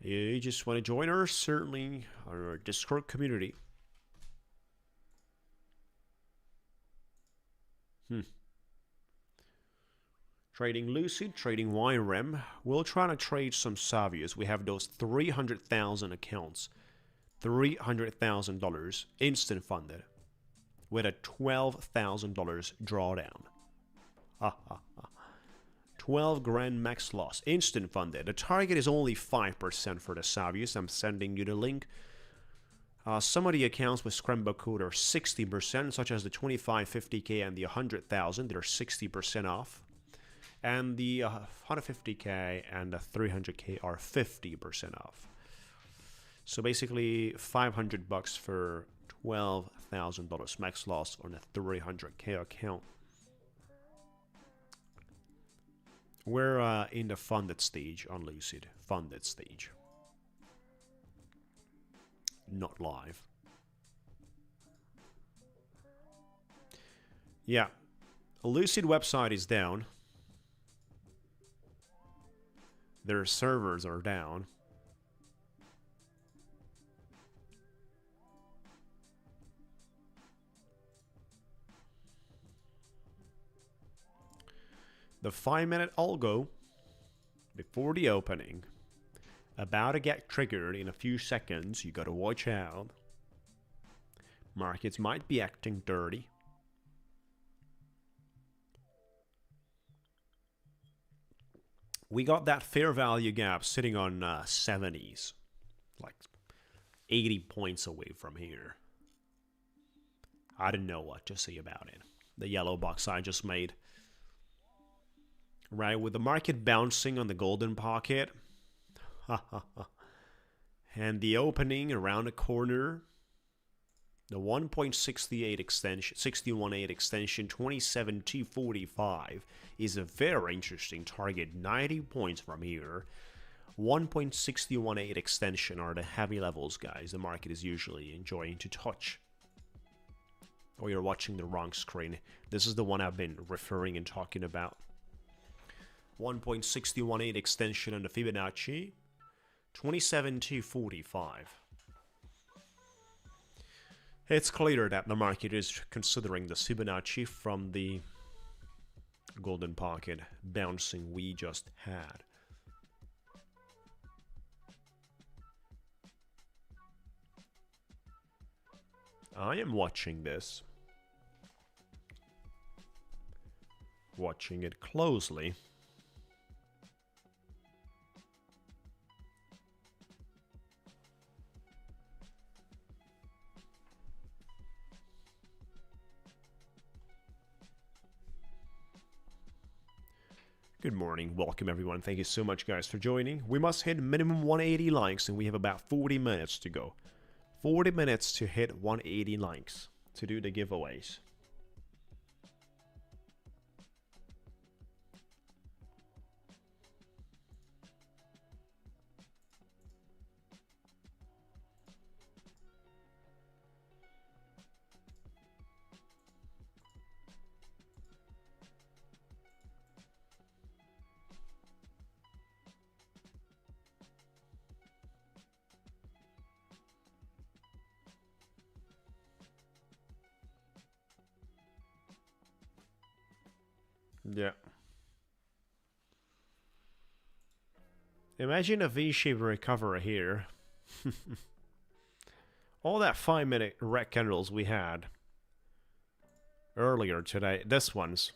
you just want to join our, certainly, our Discord community. Trading Lucid, trading YRM. We'll try to trade some Savias. We have those 300,000 accounts. $300,000 instant funded with a $12,000 drawdown. 12 grand max loss, instant funded. The target is only 5% for the Savias. I'm sending you the link. Some of the accounts with Scramble code are 60%, such as the 25, 50K and the 100,000. They're 60% off. And the 150K and the 300K are 50% off. So basically $500 for $12,000 max loss on a 300K account. We're in the funded stage on Lucid. Funded stage. Not live. Yeah. Lucid website is down. Their servers are down. The 5-minute algo before the opening about to get triggered in a few seconds. You gotta watch out. Markets might be acting dirty. We got that fair value gap sitting on 70s, like 80 points away from here. I didn't know what to say about it. The yellow box I just made. Right, with the market bouncing on the golden pocket. And the opening around the corner. The 1.68 extension, 61.8 extension, 27.245 is a very interesting target. 90 points from here. 1.618 extension are the heavy levels, guys. The market is usually enjoying to touch. Or you're watching the wrong screen. This is the one I've been referring and talking about. 1.618 extension on the Fibonacci. 27.245. It's clear that the market is considering the Fibonacci from the golden pocket bouncing we just had. I am watching this. Watching it closely. Good morning, welcome everyone. Thank you so much guys for joining. We must hit minimum 180 likes and we have about 40 minutes to go. 40 minutes to hit 180 likes to do the giveaways. Yeah. Imagine a V-shaped recovery here. All that 5-minute red candles we had earlier today, this ones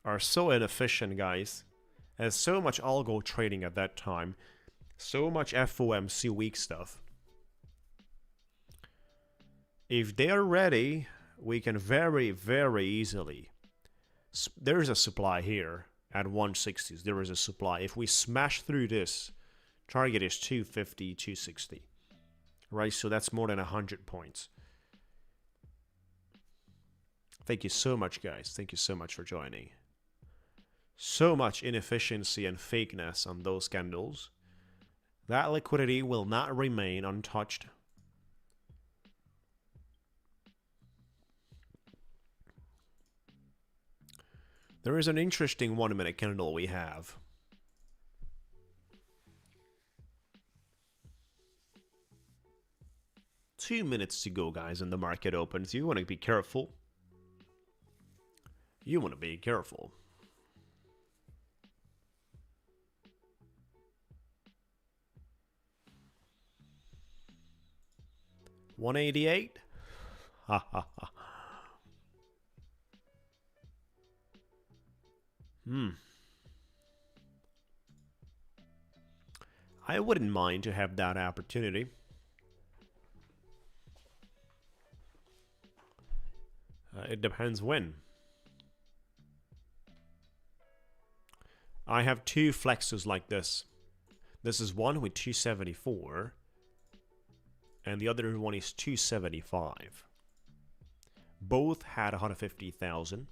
are so inefficient, guys. There's so much algo trading at that time. So much FOMC weak stuff. If they're ready, we can very, very easily. There's a supply here at 160s. There is a supply. If we smash through this, target is 250, 260. Right, so that's more than 100 points. Thank you so much, guys. Thank you so much for joining. So much inefficiency and fakeness on those candles. That liquidity will not remain untouched. There is an interesting 1 minute candle we have. Two minutes to go, guys, and the market opens. You want to be careful. You want to be careful. $188. Ha ha ha. I wouldn't mind to have that opportunity. It depends when. I have two flexes like this. This is one with 274. And the other one is 275. Both had 150,000.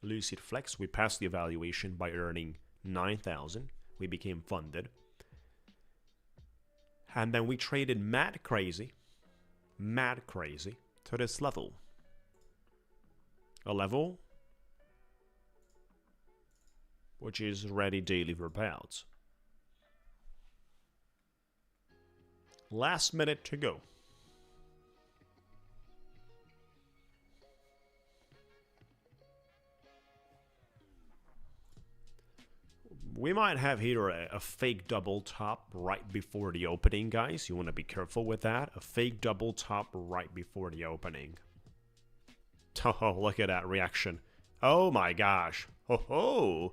Lucid Flex, we passed the evaluation by earning 9,000. We became funded. And then we traded mad crazy to this level. A level which is ready daily for payouts. Last minute to go. We might have here a fake double top right before the opening, guys. You want to be careful with that. A fake double top right before the opening. Oh, look at that reaction. Oh my gosh. Ho ho.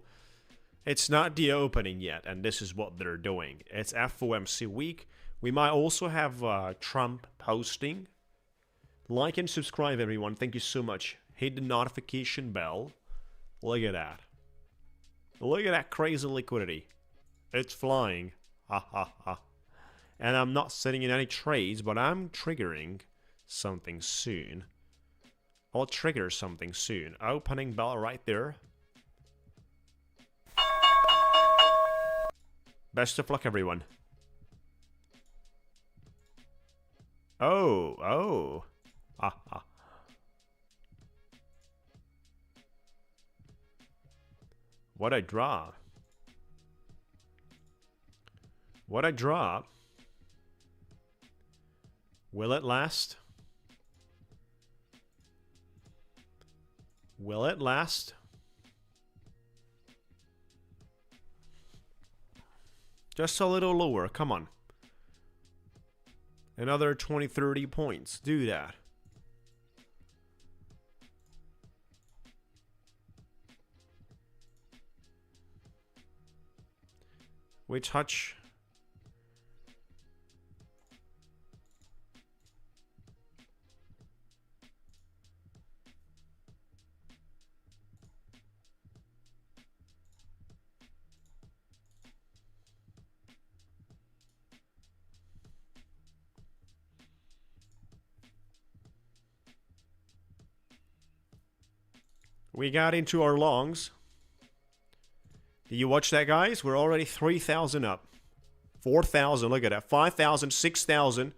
It's not the opening yet, and this is what they're doing. It's FOMC week. We might also have Trump posting. Like and subscribe, everyone. Thank you so much. Hit the notification bell. Look at that. Look at that crazy liquidity. It's flying. Ha ha ha. And I'm not sitting in any trades, but I'm triggering something soon. I'll trigger something soon. Opening bell right there. Best of luck, everyone. Oh. Ha ha. What a draw. What a draw. Will it last? Will it last? Just a little lower. Come on. Another 20, 30 points. Do that. We touch. We got into our longs. Did you watch that, guys? We're already 3,000 up. 4,000, look at that. 5,000, 6,000.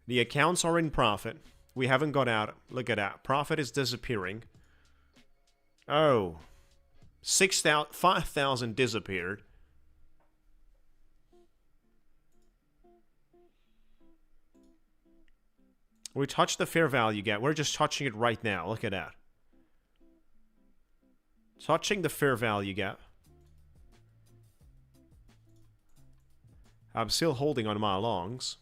The accounts are in profit. We haven't got out. Look at that. Profit is disappearing. Oh. 6,000, 5,000 disappeared. We touched the fair value gap. We're just touching it right now. Look at that. Touching the fair value gap. I'm still holding on my longs.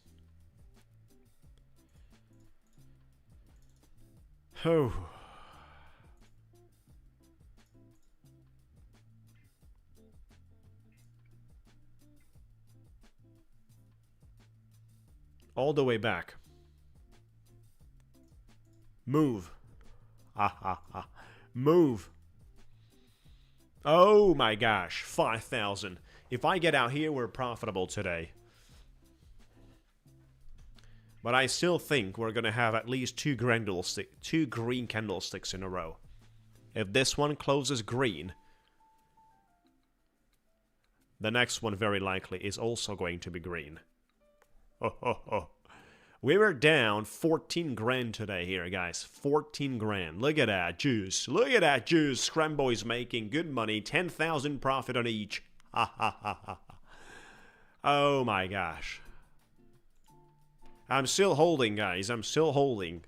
Oh. All the way back. Move. Ha ha ha. Move. Oh my gosh, 5,000. If I get out here, we're profitable today. But I still think we're going to have at least two green candlesticks in a row. If this one closes green, the next one very likely is also going to be green. Oh. We were down 14 grand today here, guys. 14 grand. Look at that juice. Look at that juice. Scrambo is making good money. 10,000 profit on each. Ha. Oh my gosh. I'm still holding, guys. I'm still holding.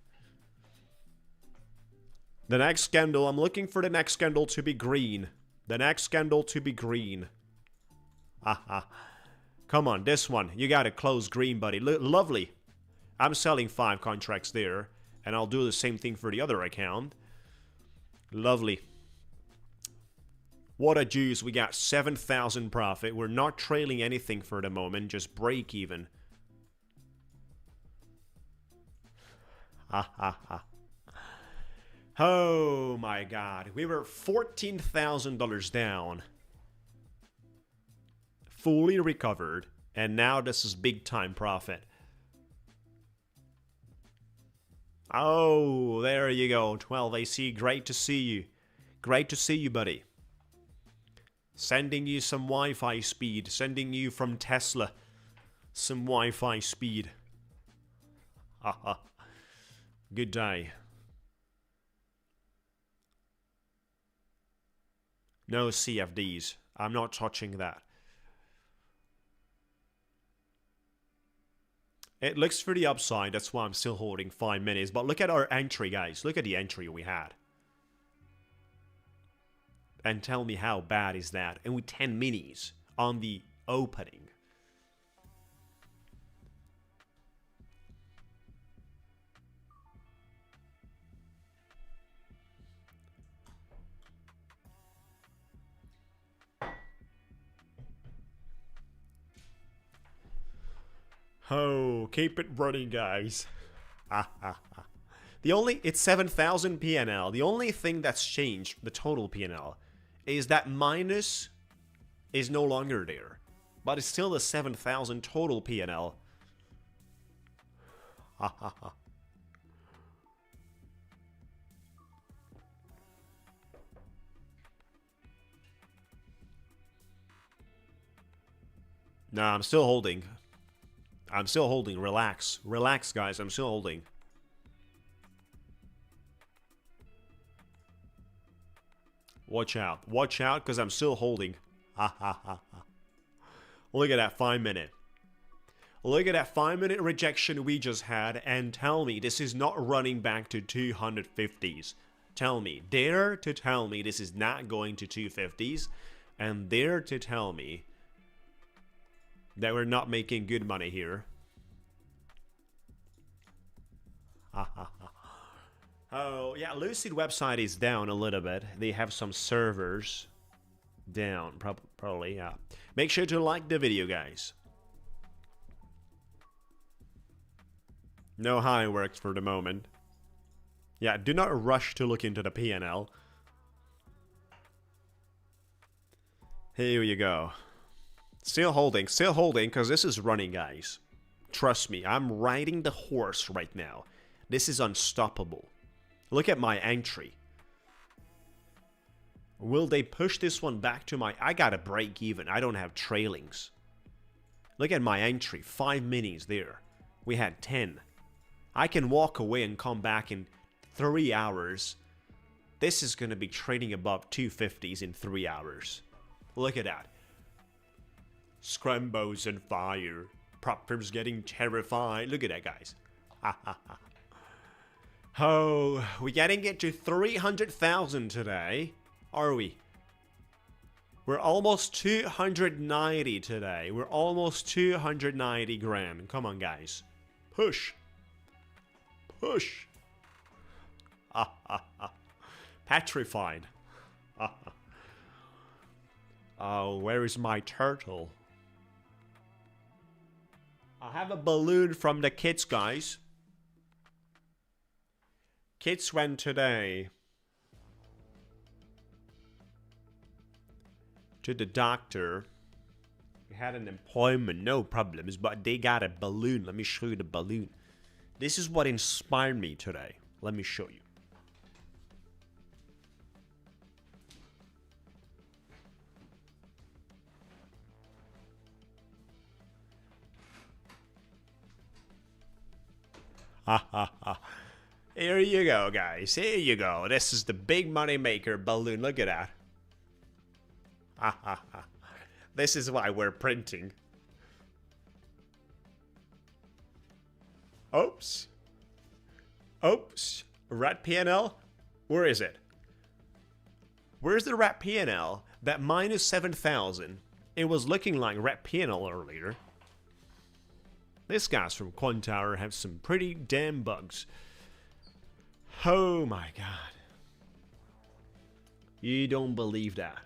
The next candle, I'm looking for the next candle to be green. The next candle to be green. Come on, this one. You gotta close green, buddy. Lovely. I'm selling 5 contracts there, and I'll do the same thing for the other account. Lovely. What a juice. We got 7,000 profit. We're not trailing anything for the moment, just break even. Oh my god. We were $14,000 down. Fully recovered, and now this is big time profit. Oh, there you go, 12 AC. Great to see you. Great to see you, buddy. Sending you some Wi-Fi speed. Sending you from Tesla some Wi-Fi speed. Good day. No CFDs. I'm not touching that. It looks for the upside, that's why I'm still holding 5 minutes. But look at our entry, guys. Look at the entry we had. And tell me how bad is that. And with 10 minis on the opening. Oh, keep it running, guys. It's 7,000 PNL. The only thing that's changed, the total PNL, is that minus is no longer there. But it's still the 7,000 total PNL. Nah, I'm still holding. I'm still holding. Relax. Relax, guys. I'm still holding. Watch out. Watch out, because I'm still holding. Look at that 5 minute. Look at that 5 minute rejection we just had, and tell me this is not running back to 250s. Tell me. Dare to tell me this is not going to 250s, and dare to tell me that we're not making good money here. Oh, yeah, Lucid website is down a little bit. They have some servers down, probably, yeah. Make sure to like the video, guys. No high works for the moment. Yeah, do not rush to look into the PNL. Here you go. Still holding, because this is running, guys. Trust me, I'm riding the horse right now. This is unstoppable. Look at my entry. Will they push this one back to my... I gotta break even. I don't have trailings. Look at my entry. 5 minis there. We had 10. I can walk away and come back in 3 hours. This is gonna be trading above 250s in 3 hours. Look at that. Scrambo's on fire. Prop firms getting terrified. Look at that, guys. Oh, we're getting it to 300,000 today. Are we? We're almost 290 today. We're almost 290 grand. Come on, guys. Push. Push. Petrified. Oh, where is my turtle? I have a balloon from the kids, guys. Kids went today to the doctor. We had an appointment, no problems, but they got a balloon. Let me show you the balloon. This is what inspired me today. Let me show you. Here you go, guys. Here you go. This is the big money maker balloon. Look at that. This is why we're printing. Oops. Oops. Rat PNL? Where is it? Where's the Rat PNL? That minus 7,000. It was looking like Rat PNL earlier. These guys from Quant Tower have some pretty damn bugs. Oh my god. You don't believe that.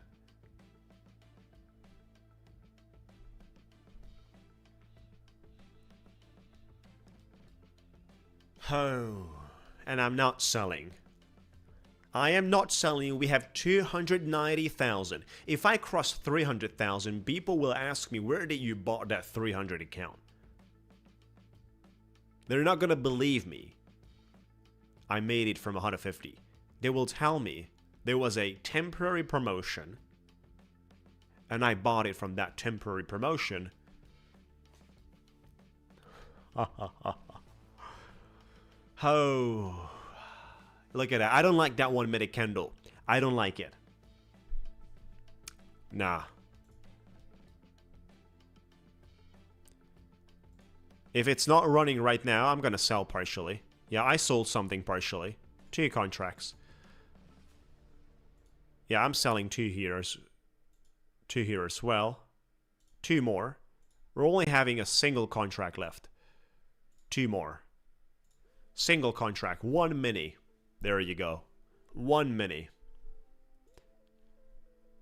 Oh, and I'm not selling. I am not selling. We have 290,000. If I cross 300,000, people will ask me, where did you bought that 300 account? They're not gonna believe me. I made it from 150. They will tell me there was a temporary promotion and I bought it from that temporary promotion. Oh, look at that. I don't like that 1 minute candle. I don't like it. Nah. If it's not running right now, I'm gonna sell partially. Yeah, I sold something partially. 2 contracts. Yeah, I'm selling 2 here. 2 here as well. 2 more. We're only having a single contract left. 2 more. Single contract. 1 mini. There you go. 1 mini.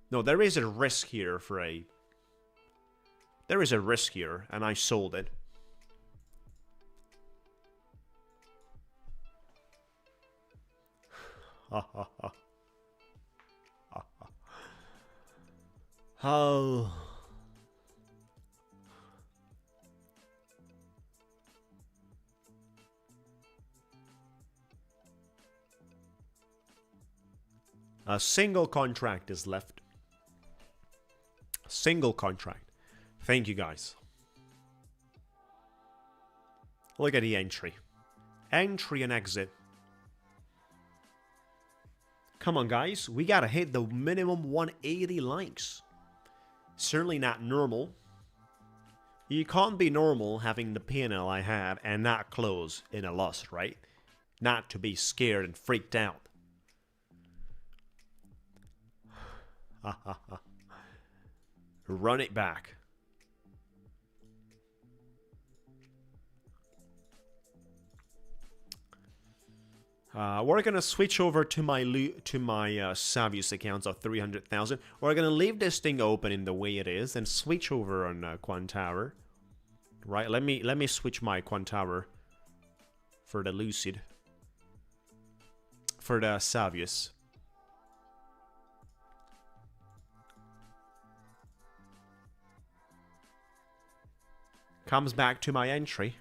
No, there is a risk here for a... There is a risk here, and I sold it. Oh. A single contract is left. Single contract. Thank you, guys. Look at the entry. Entry and exit. Come on, guys. We gotta hit the minimum 180 likes. Certainly not normal. You can't be normal having the P&L I have and not close in a loss, right? Not to be scared and freaked out. Run it back. We're gonna switch over to my Savius accounts of 300,000. We're gonna leave this thing open in the way it is and switch over on Quant Tower. Right? Let me switch my Quant Tower for the Lucid, for the Savius. Comes back to my entry.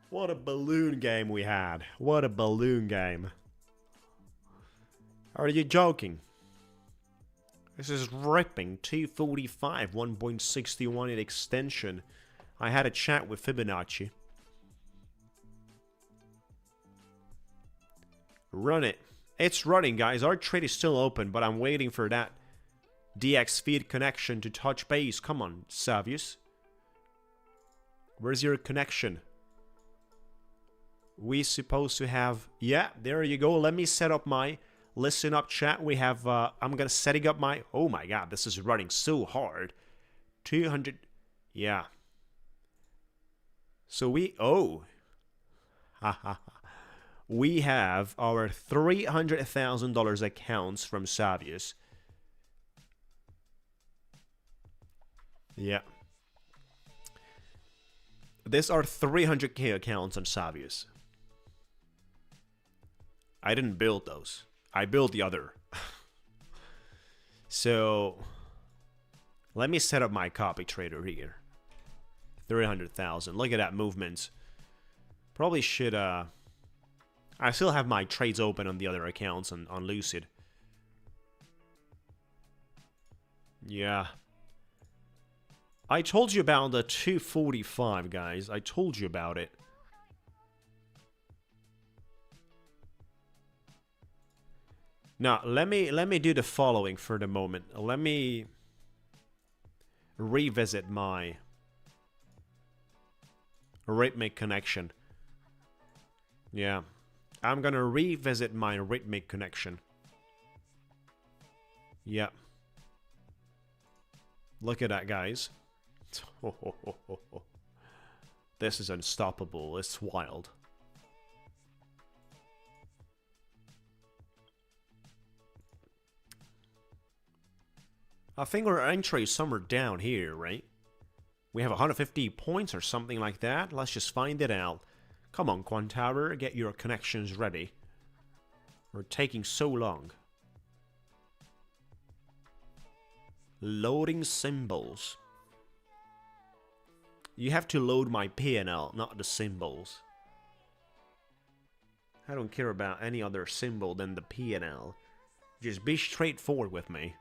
What a balloon game we had. What a balloon game. Are you joking? This is ripping. 245, 1.61 in extension. I had a chat with Fibonacci. Run it. It's running, guys. Our trade is still open, but I'm waiting for that DX feed connection to touch base. Come on, Savius. Where's your connection? We supposed to have... Yeah, there you go. Let me set up my listen up chat. We have... I'm gonna setting up my... Oh my god, this is running so hard. 200... Yeah. So we... Oh. We have our $300,000 accounts from Savius. Yeah. These are 300k accounts on Savius. I didn't build those. I built the other. So, let me set up my copy trader here. 300,000. Look at that movement. Probably should, I still have my trades open on the other accounts on Lucid. Yeah. I told you about the 245, guys. I told you about it. Now, let me do the following for the moment. Let me revisit my rhythmic connection. Yeah. I'm gonna revisit my rhythmic connection. Yeah. Look at that, guys. This is unstoppable. It's wild. I think our entry is somewhere down here, right? We have 150 points or something like that. Let's just find it out. Come on, Quant Tower, get your connections ready. We're taking so long. Loading symbols. You have to load my P&L, not the symbols. I don't care about any other symbol than the P&L. Just be straightforward with me.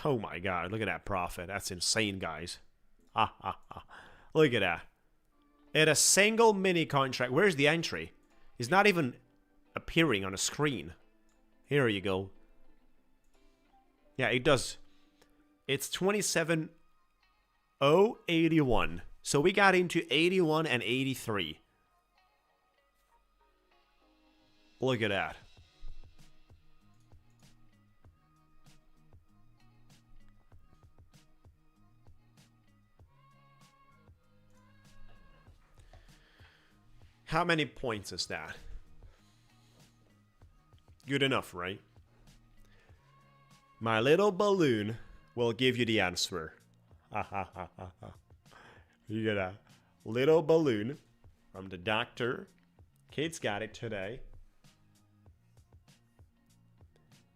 Oh my god, look at that profit. That's insane, guys. Look at that. At a single mini contract. Where's the entry? It's not even appearing on a screen. Here you go. Yeah, it does. It's 27,081. So we got into 81 and 83. Look at that. How many points is that? Good enough, right? My little balloon will give you the answer. You get a little balloon from the doctor. Kate's got it today.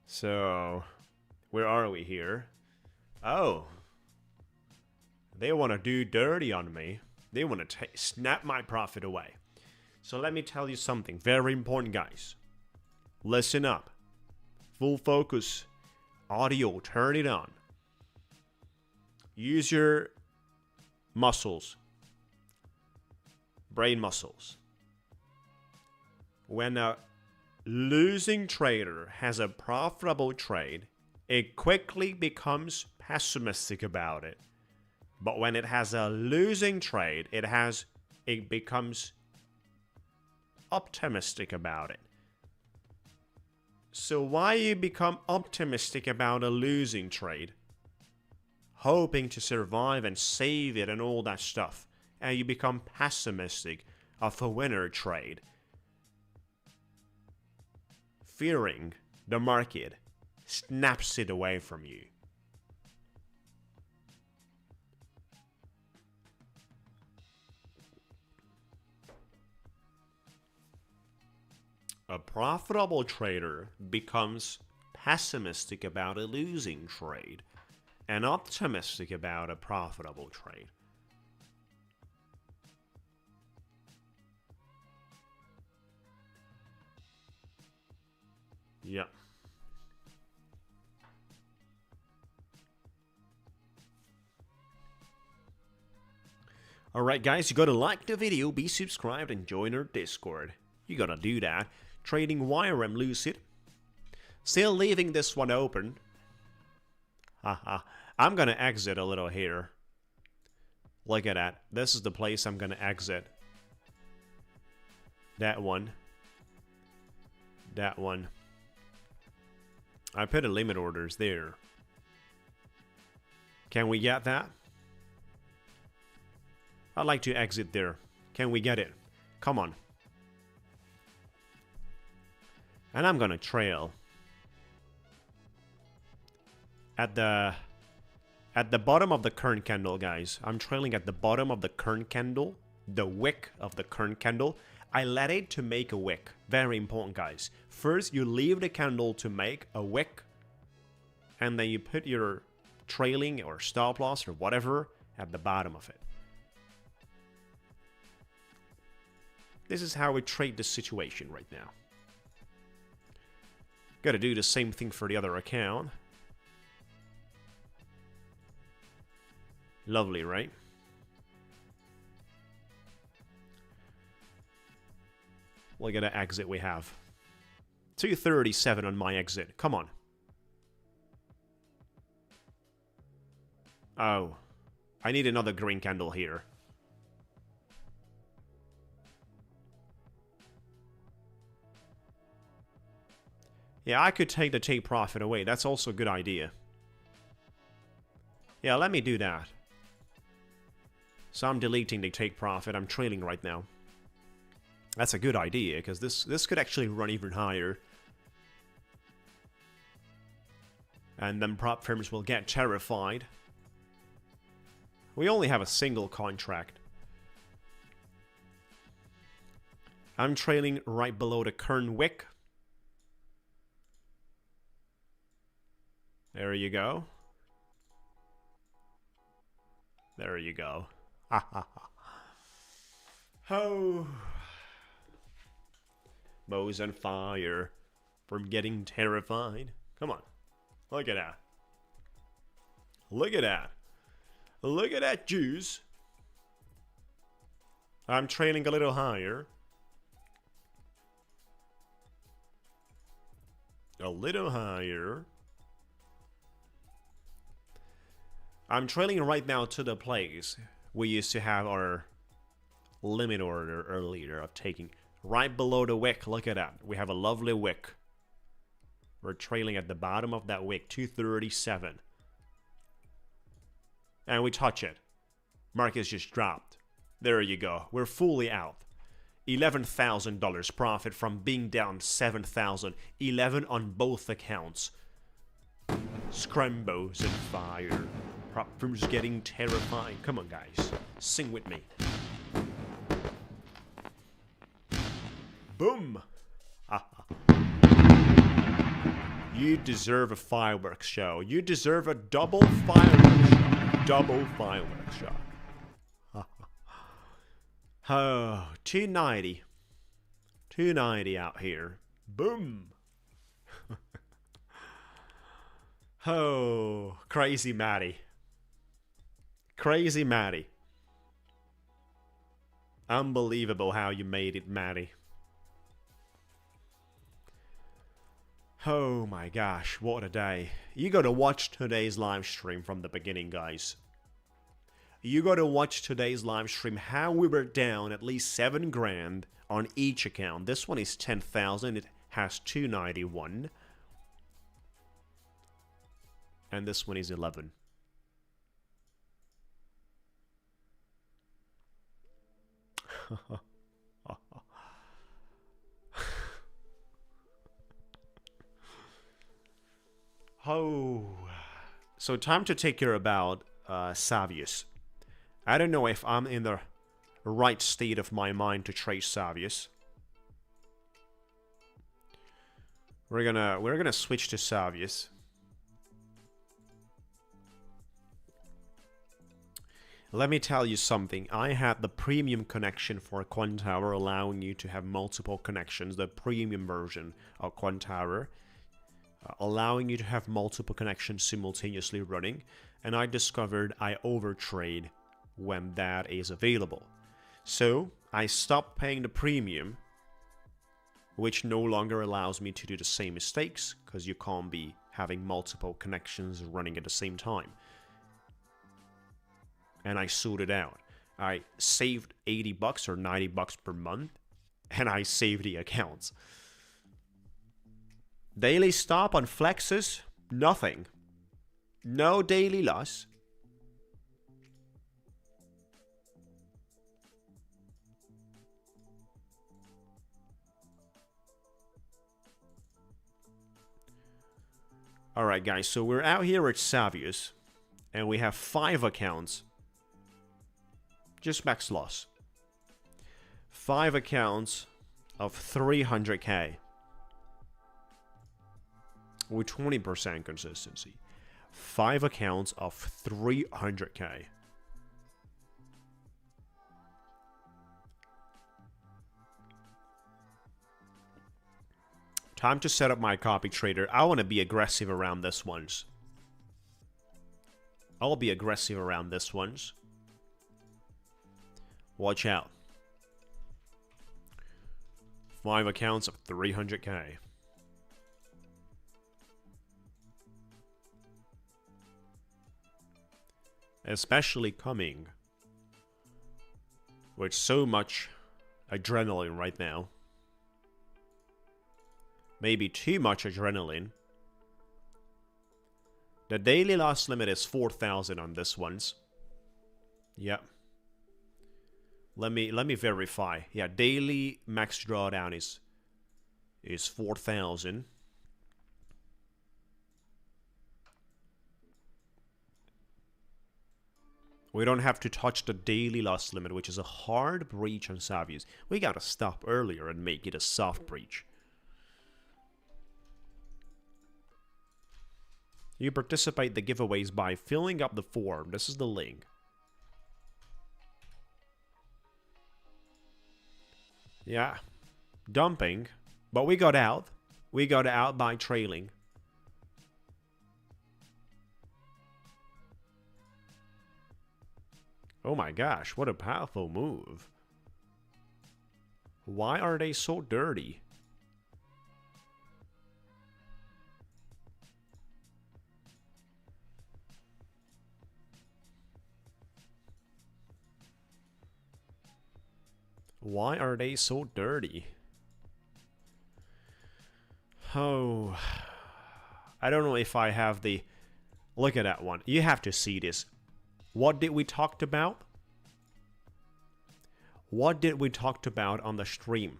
So, where are we here? Oh. They want to do dirty on me. They want to snap my profit away. So let me tell you something very important, guys. Listen up. Full focus. Audio, turn it on. Use your muscles. Brain muscles. When a losing trader has a profitable trade, it quickly becomes pessimistic about it. But when it has a losing trade, it becomes optimistic about it. So why you become optimistic about a losing trade, hoping to survive and save it and all that stuff, and you become pessimistic of a winner trade, fearing the market snaps it away from you? A profitable trader becomes pessimistic about a losing trade and optimistic about a profitable trade. Yeah. Alright guys, you gotta like the video, be subscribed, and join our Discord. You gotta do that. Trading YRM Lucid. Still leaving this one open. I'm gonna exit a little here. Look at that. This is the place I'm gonna exit. That one. That one. I put a limit orders there. Can we get that? I'd like to exit there. Can we get it? Come on. And I'm gonna trail at the bottom of the current candle, guys. I'm trailing at the bottom of the current candle, the wick of the current candle. I let it to make a wick. Very important, guys. First, you leave the candle to make a wick, and then you put your trailing or stop loss or whatever at the bottom of it. This is how we trade the situation right now. Gotta do the same thing for the other account. Lovely, right? Look at the exit we have. 237 on my exit. Come on. Oh. I need another green candle here. Yeah, I could take the take profit away. That's also a good idea. Yeah, let me do that. So I'm deleting the take profit. I'm trailing right now. That's a good idea, because this could actually run even higher. And then prop firms will get terrified. We only have a single contract. I'm trailing right below the current wick. There you go. There you go. Ha ha ha. Oh. Mo's on fire from getting terrified. Come on. Look at that. Look at that. Look at that juice. I'm trailing a little higher. A little higher. I'm trailing right now to the place we used to have our limit order earlier of taking. Right below the wick, look at that. We have a lovely wick. We're trailing at the bottom of that wick, 237. And we touch it. Market's just dropped. There you go. We're fully out. $11,000 profit from being down 7,000. 11 on both accounts. Scrambo's on fire. Prop firms getting terrified. Come on, guys. Sing with me. Boom! You deserve a fireworks show. You deserve a double fireworks show. Double fireworks show. Oh, 290. 290 out here. Boom! Oh, crazy Matty. Crazy Matty. Unbelievable how you made it, Matty. Oh my gosh, what a day. You gotta watch today's live stream from the beginning, guys. You gotta watch today's live stream how we were down at least 7 grand on each account. This one is 10,000. It has 291. And this one is 11. Oh, so time to take care about Savius. I don't know if I'm in the right state of my mind to trade Savius. We're gonna switch to Savius. Let me tell you something. I had the premium connection for Quantower, allowing you to have multiple connections. The premium version of Quantower, allowing you to have multiple connections simultaneously running. And I discovered I overtrade when that is available. So I stopped paying the premium, which no longer allows me to do the same mistakes, because you can't be having multiple connections running at the same time. And I sorted out. I saved 80 bucks or 90 bucks per month, and I saved the accounts. Daily stop on flexes, nothing. No daily loss. Alright guys, so we're out here at Savius, and we have 5 accounts. Just max loss. 5 accounts of 300k. With 20% consistency. 5 accounts of 300k. Time to set up my copy trader. I want to be aggressive around this ones. I'll be aggressive around this ones. Watch out. 5 accounts of 300k. Especially coming with so much adrenaline right now. Maybe too much adrenaline. The daily loss limit is 4,000 on this ones. Yep. Let me verify. Yeah, daily max drawdown is 4,000. We don't have to touch the daily loss limit, which is a hard breach on Savius. We gotta stop earlier and make it a soft breach. You participate the giveaways by filling up the form. This is the link. Yeah. Dumping. But we got out. We got out by trailing. Oh my gosh, what a powerful move. Why are they so dirty? Why are they so dirty? Oh, I don't know if I have the... Look at that one. You have to see this. What did we talk about? What did we talk about on the stream?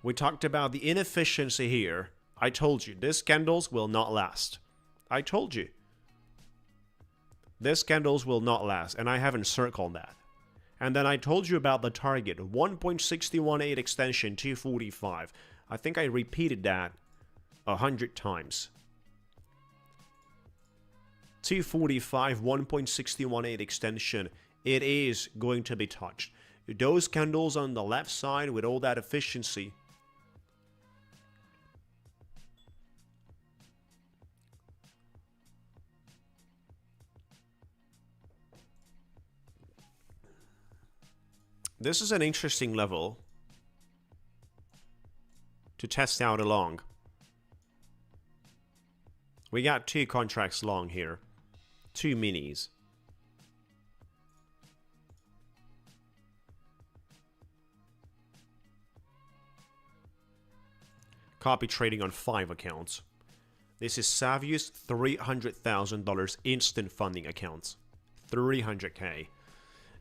We talked about the inefficiency here. I told you, these candles will not last. I told you. These candles will not last, and I haven't circled that. And then I told you about the target, 1.618 extension, 245. I think I repeated that 100 times. 245, 1.618 extension. It is going to be touched. Those candles on the left side with all that efficiency. This is an interesting level to test out along. We got 2 contracts long here. 2 minis. Copy trading on 5 accounts. This is Savius $300,000 instant funding accounts. 300k.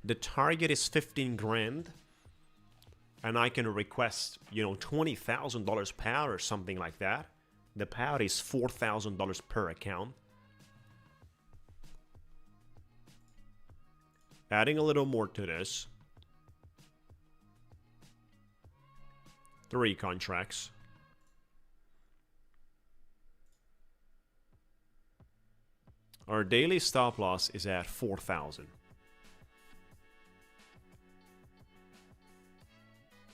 The target is 15 grand. And I can request, you know, $20,000 payout or something like that. The payout is $4,000 per account. Adding a little more to this. 3 contracts. Our daily stop loss is at 4,000.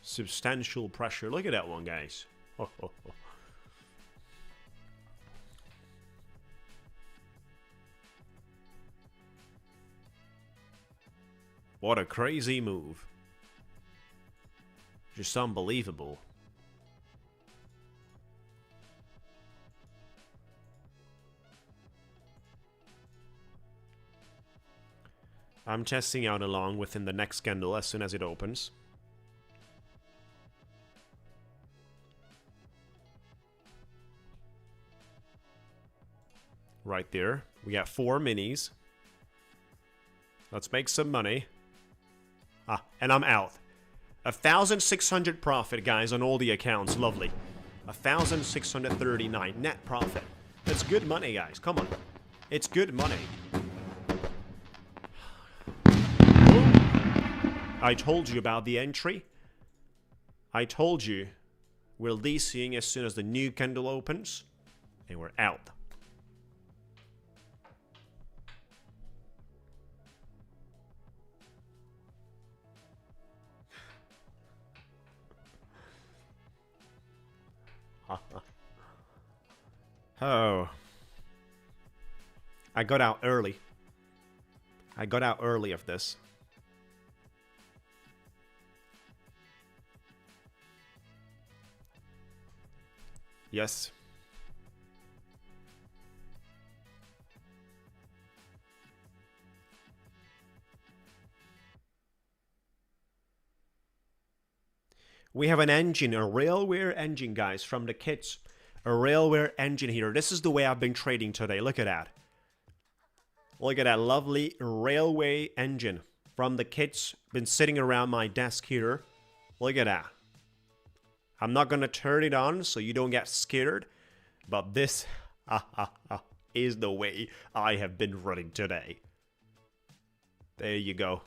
Substantial pressure. Look at that one, guys. What a crazy move. Just unbelievable. I'm testing out along within the next candle as soon as it opens. Right there. We got 4 minis. Let's make some money. Ah, and I'm out. 1,600 profit, guys, on all the accounts. Lovely. 1,639 net profit. That's good money, guys. Come on. It's good money. I told you about the entry. I told you we'll DCing as soon as the new candle opens. And we're out. Oh. I got out early. I got out early of this. Yes. We have an engine, a railway engine, guys, from the kits. A railway engine here. This is the way I've been trading today. Look at that. Look at that lovely railway engine from the kits. Been sitting around my desk here. Look at that. I'm not going to turn it on so you don't get scared. But this is the way I have been running today. There you go.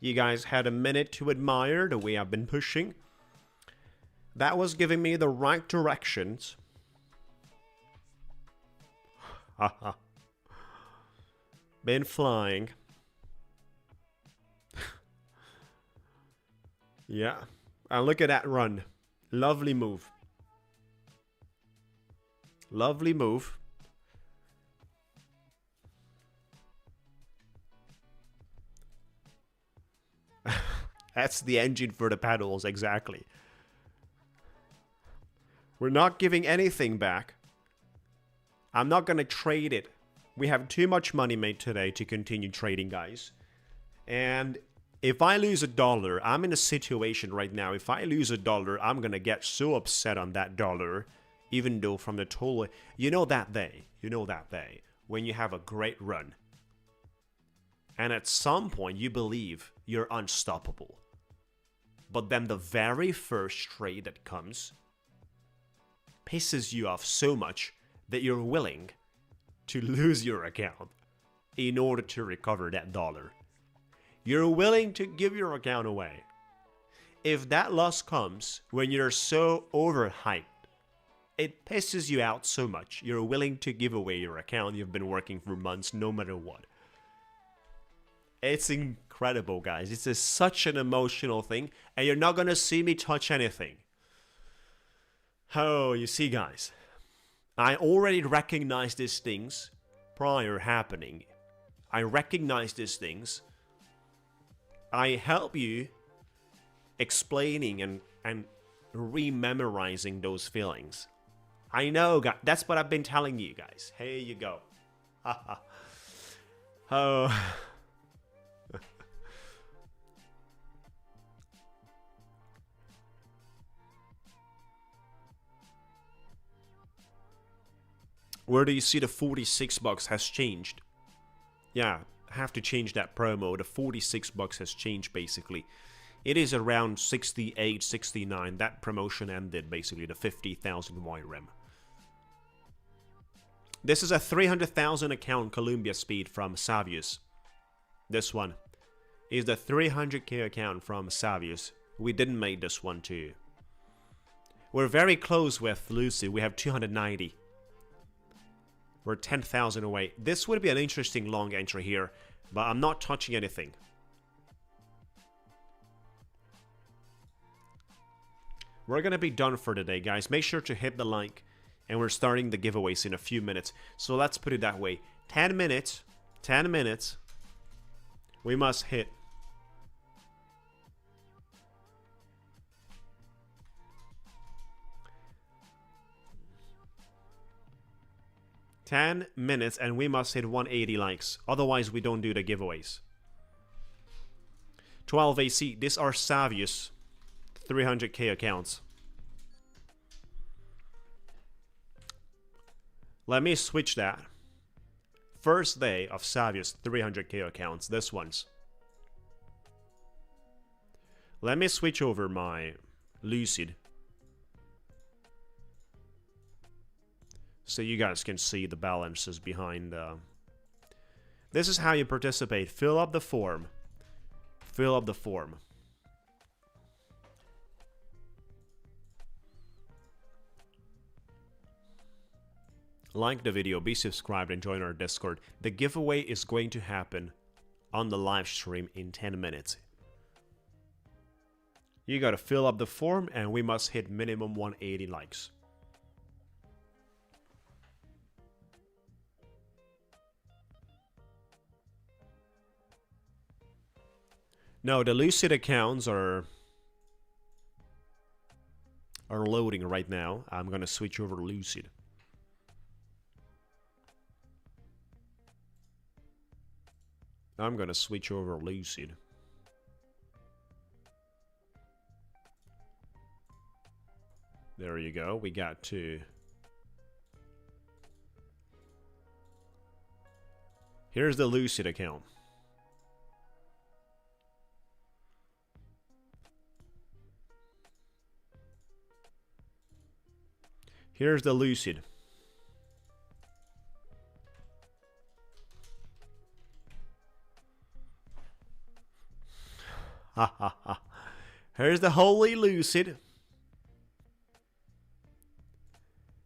You guys had a minute to admire the way I've been pushing. That was giving me the right directions. Been flying. Yeah. And look at that run. Lovely move. Lovely move. That's the engine for the pedals, exactly. We're not giving anything back. I'm not going to trade it. We have too much money made today to continue trading, guys. And if I lose $1, I'm in a situation right now. If I lose $1, I'm going to get so upset on that dollar. Even though from the total... You know that day when you have a great run. And at some point you believe you're unstoppable. But then the very first trade that comes pisses you off so much that you're willing to lose your account in order to recover that dollar. You're willing to give your account away. If that loss comes when you're so overhyped, it pisses you out so much, you're willing to give away your account you've been working for months no matter what. It's incredible, guys. It's such an emotional thing, and you're not going to see me touch anything. Oh, you see, guys, I already recognize these things prior happening. I recognize these things. I help you explaining and rememorizing those feelings. I know, guys. That's what I've been telling you guys. Here you go. Oh. Where do you see the 46 bucks has changed? Yeah, I have to change that promo. The 46 bucks has changed basically. It is around 68, 69. That promotion ended basically, the 50,000 YRM. This is a 300,000 account Columbia speed from Savius. This one is the 300k account from Savius. We didn't make this one too. We're very close with Lucid. We have 290. We're 10,000 away. This would be an interesting long entry here, but I'm not touching anything. We're gonna be done for today, guys. Make sure to hit the like, and we're starting the giveaways in a few minutes. So let's put it that way. 10 minutes, we must hit. $10 minutes and we must hit 180 likes. Otherwise, we don't do the giveaways. 12 AC. These are Savius 300k accounts. Let me switch that. First day of Savius 300k accounts. This one's. Let me switch over my Lucid, so you guys can see the balances behind. This is how you participate. Fill up the form. Fill up the form. Like the video, be subscribed, and join our Discord. The giveaway is going to happen on the live stream in 10 minutes. You gotta fill up the form, and we must hit minimum 180 likes. No, the Lucid accounts are loading right now. I'm gonna switch over to Lucid. I'm gonna switch over to Lucid. There you go. We got two. Here's the Lucid account. Here's the Lucid. Ha ha ha. Here's the Holy Lucid.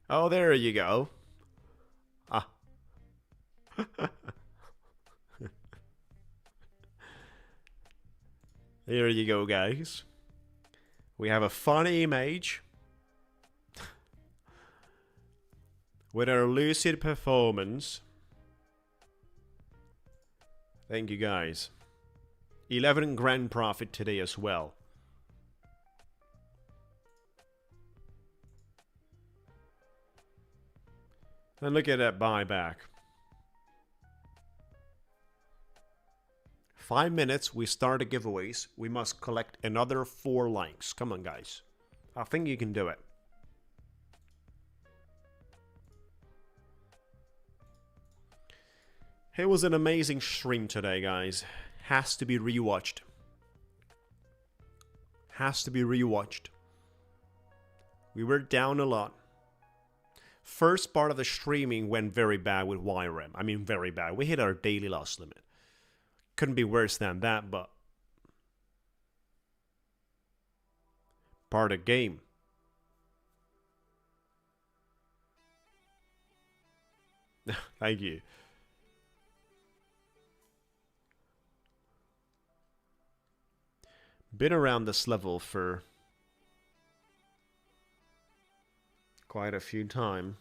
Oh, there you go. Ah. There you go, guys. We have a funny image with our Lucid performance. Thank you, guys. 11 grand profit today as well. And look at that buyback. 5 minutes, we start the giveaways. We must collect another 4 likes. Come on, guys. I think you can do it. It was an amazing stream today, guys. Has to be rewatched. Has to be rewatched. We were down a lot. First part of the streaming went very bad with YRM. I mean, very bad. We hit our daily loss limit. Couldn't be worse than that, but part of the game. Thank you. Been around this level for quite a few times.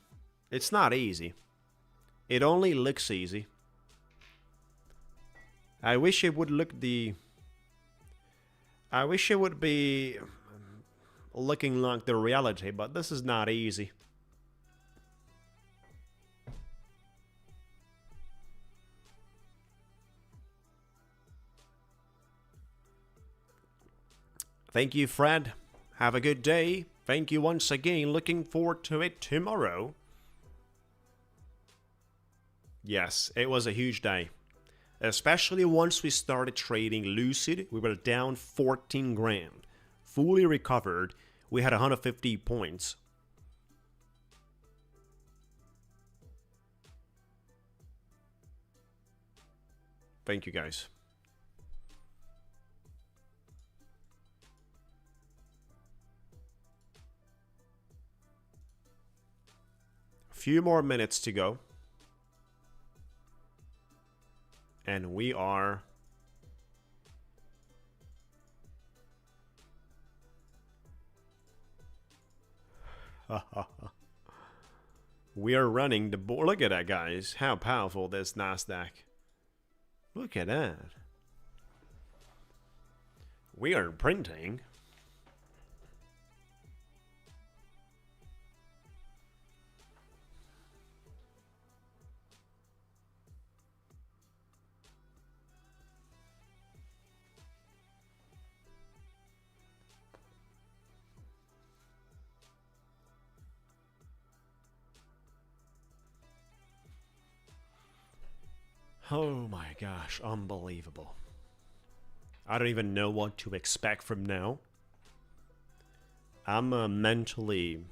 It's not easy. It only looks easy. I wish it would look the... I wish it would be looking like the reality, but this is not easy. Thank you, Fred. Have a good day. Thank you once again. Looking forward to it tomorrow. Yes, it was a huge day. Especially once we started trading Lucid, we were down 14 grand. Fully recovered, we had 150 points. Thank you, guys. A few more minutes to go. And we are we are running the board. Look at that, guys. How powerful this Nasdaq. Look at that. We are printing. Oh my gosh, unbelievable. I don't even know what to expect from now. I'm mentally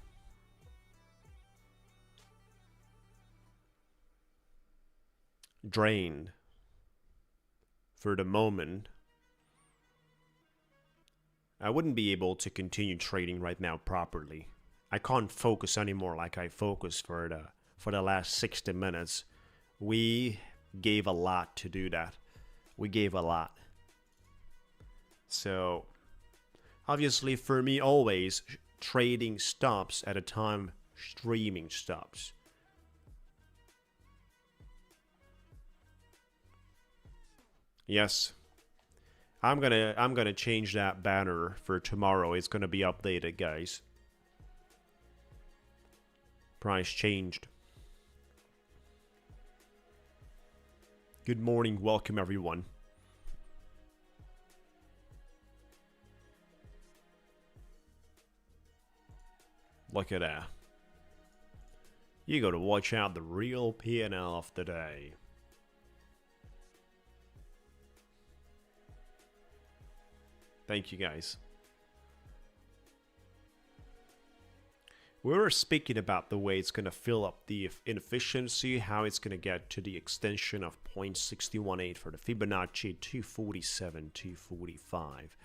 drained for the moment. I wouldn't be able to continue trading right now properly. I can't focus anymore like I focused for the last 60 minutes. We gave a lot to do that. We gave a lot. So obviously for me, always trading stops at a time streaming stops. Yes, I'm gonna change that banner for tomorrow. It's gonna be updated, guys. Price changed. Good morning, welcome everyone. Look at that. You gotta watch out the real P&L of the day. Thank you, guys. We were speaking about the way it's going to fill up the inefficiency, how it's going to get to the extension of 0.618 for the Fibonacci 247, 245.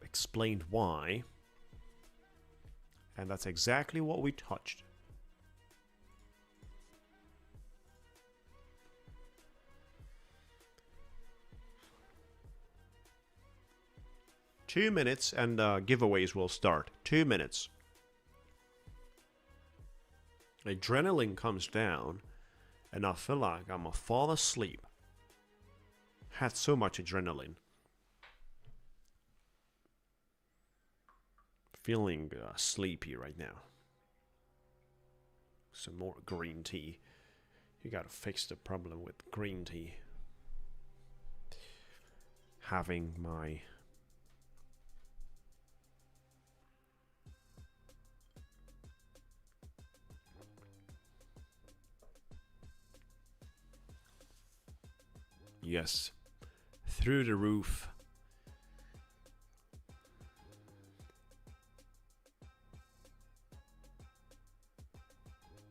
Explained why. And that's exactly what we touched. Two minutes and giveaways will start. 2 minutes. Adrenaline comes down and I feel like I'm gonna fall asleep. Had so much adrenaline. Feeling sleepy right now. Some more green tea. You gotta fix the problem with green tea. Having my yes, through the roof.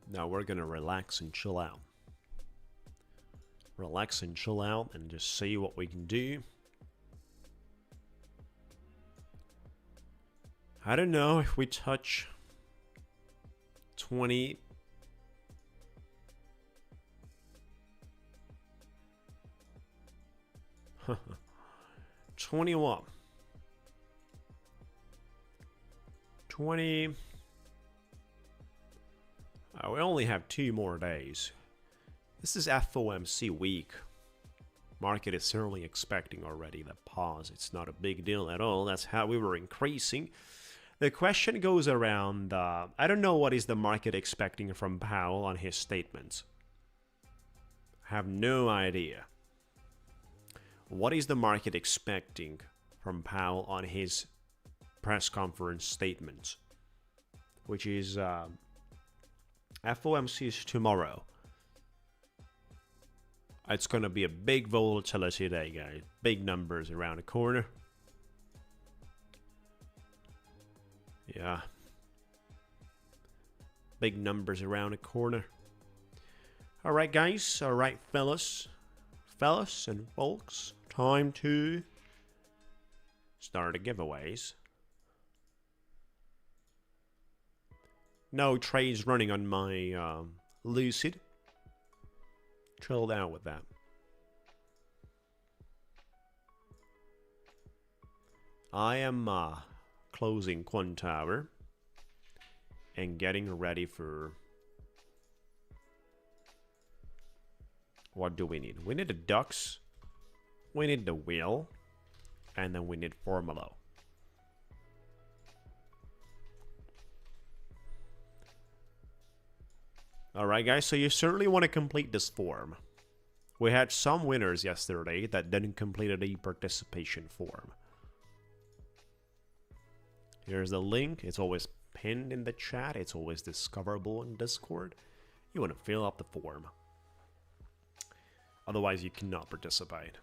Now we're gonna relax and chill out. Relax and chill out and just see what we can do. I don't know if we touch 20. 21. 20. We only have 2 more days. This is FOMC week. Market is certainly expecting already the pause. It's not a big deal at all. That's how we were increasing. The question goes around, I don't know what is the market expecting from Powell on his statements. I have no idea. What is the market expecting from Powell on his press conference statements? Which is FOMC is tomorrow. It's going to be a big volatility day, guys. Big numbers around the corner. Yeah. Big numbers around the corner. All right, guys. All right, fellas and folks. Time to start the giveaways. No trades running on my Lucid. Chilled out with that. I am closing Quant Tower and getting ready for... What do we need? We need the ducks. We need the wheel. And then we need formula. Alright guys, so you certainly want to complete this form. We had some winners yesterday that didn't complete the participation form. Here's the link. It's always pinned in the chat. It's always discoverable in Discord. You want to fill up the form. Otherwise, you cannot participate.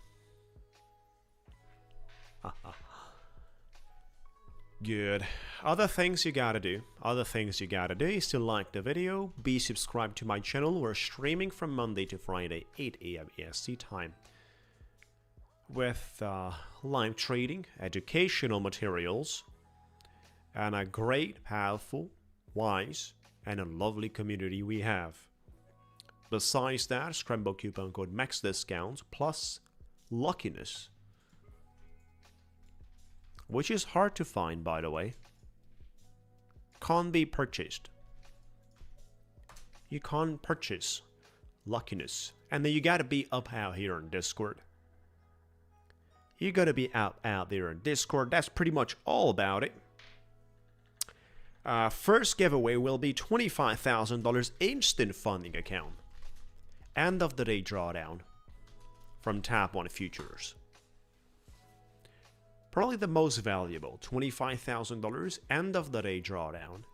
Good. Other things you gotta do. Is to like the video, be subscribed to my channel. We're streaming from Monday to Friday, 8 AM EST time. With live trading, educational materials, and a great, powerful, wise, and a lovely community we have. Besides that, Scramble coupon code max discounts plus luckiness, which is hard to find, by the way. Can't be purchased. You can't purchase luckiness. And then you got to be up out here on Discord. You got to be out there on Discord. That's pretty much all about it. First giveaway will be $25,000 instant funding account. End of the day drawdown from FirmNQ. Probably the most valuable, $25,000 end of the day drawdown,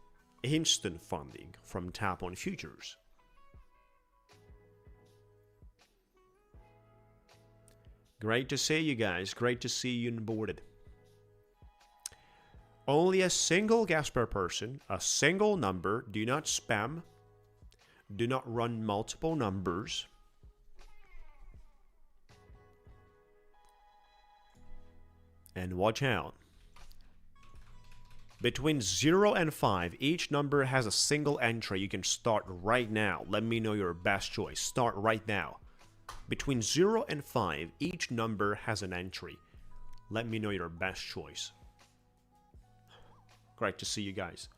instant funding from FirmNQ. Great to see you guys. Great to see you onboarded. Only a single guess per person, a single number. Do not spam. Do not run multiple numbers. And watch out. Between 0 and 5, each number has a single entry. You can start right now. Let me know your best choice. Start right now. Between 0 and 5, each number has an entry. Let me know your best choice. Great to see you guys.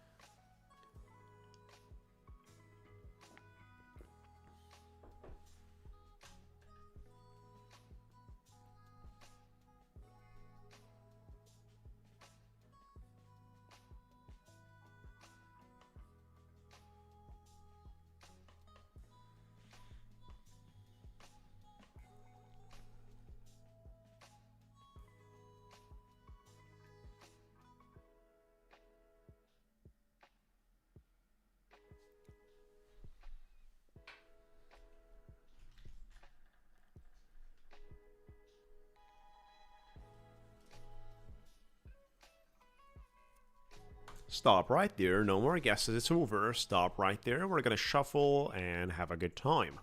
Stop right there. No more guesses. It's over. Stop right there. We're going to shuffle and have a good time.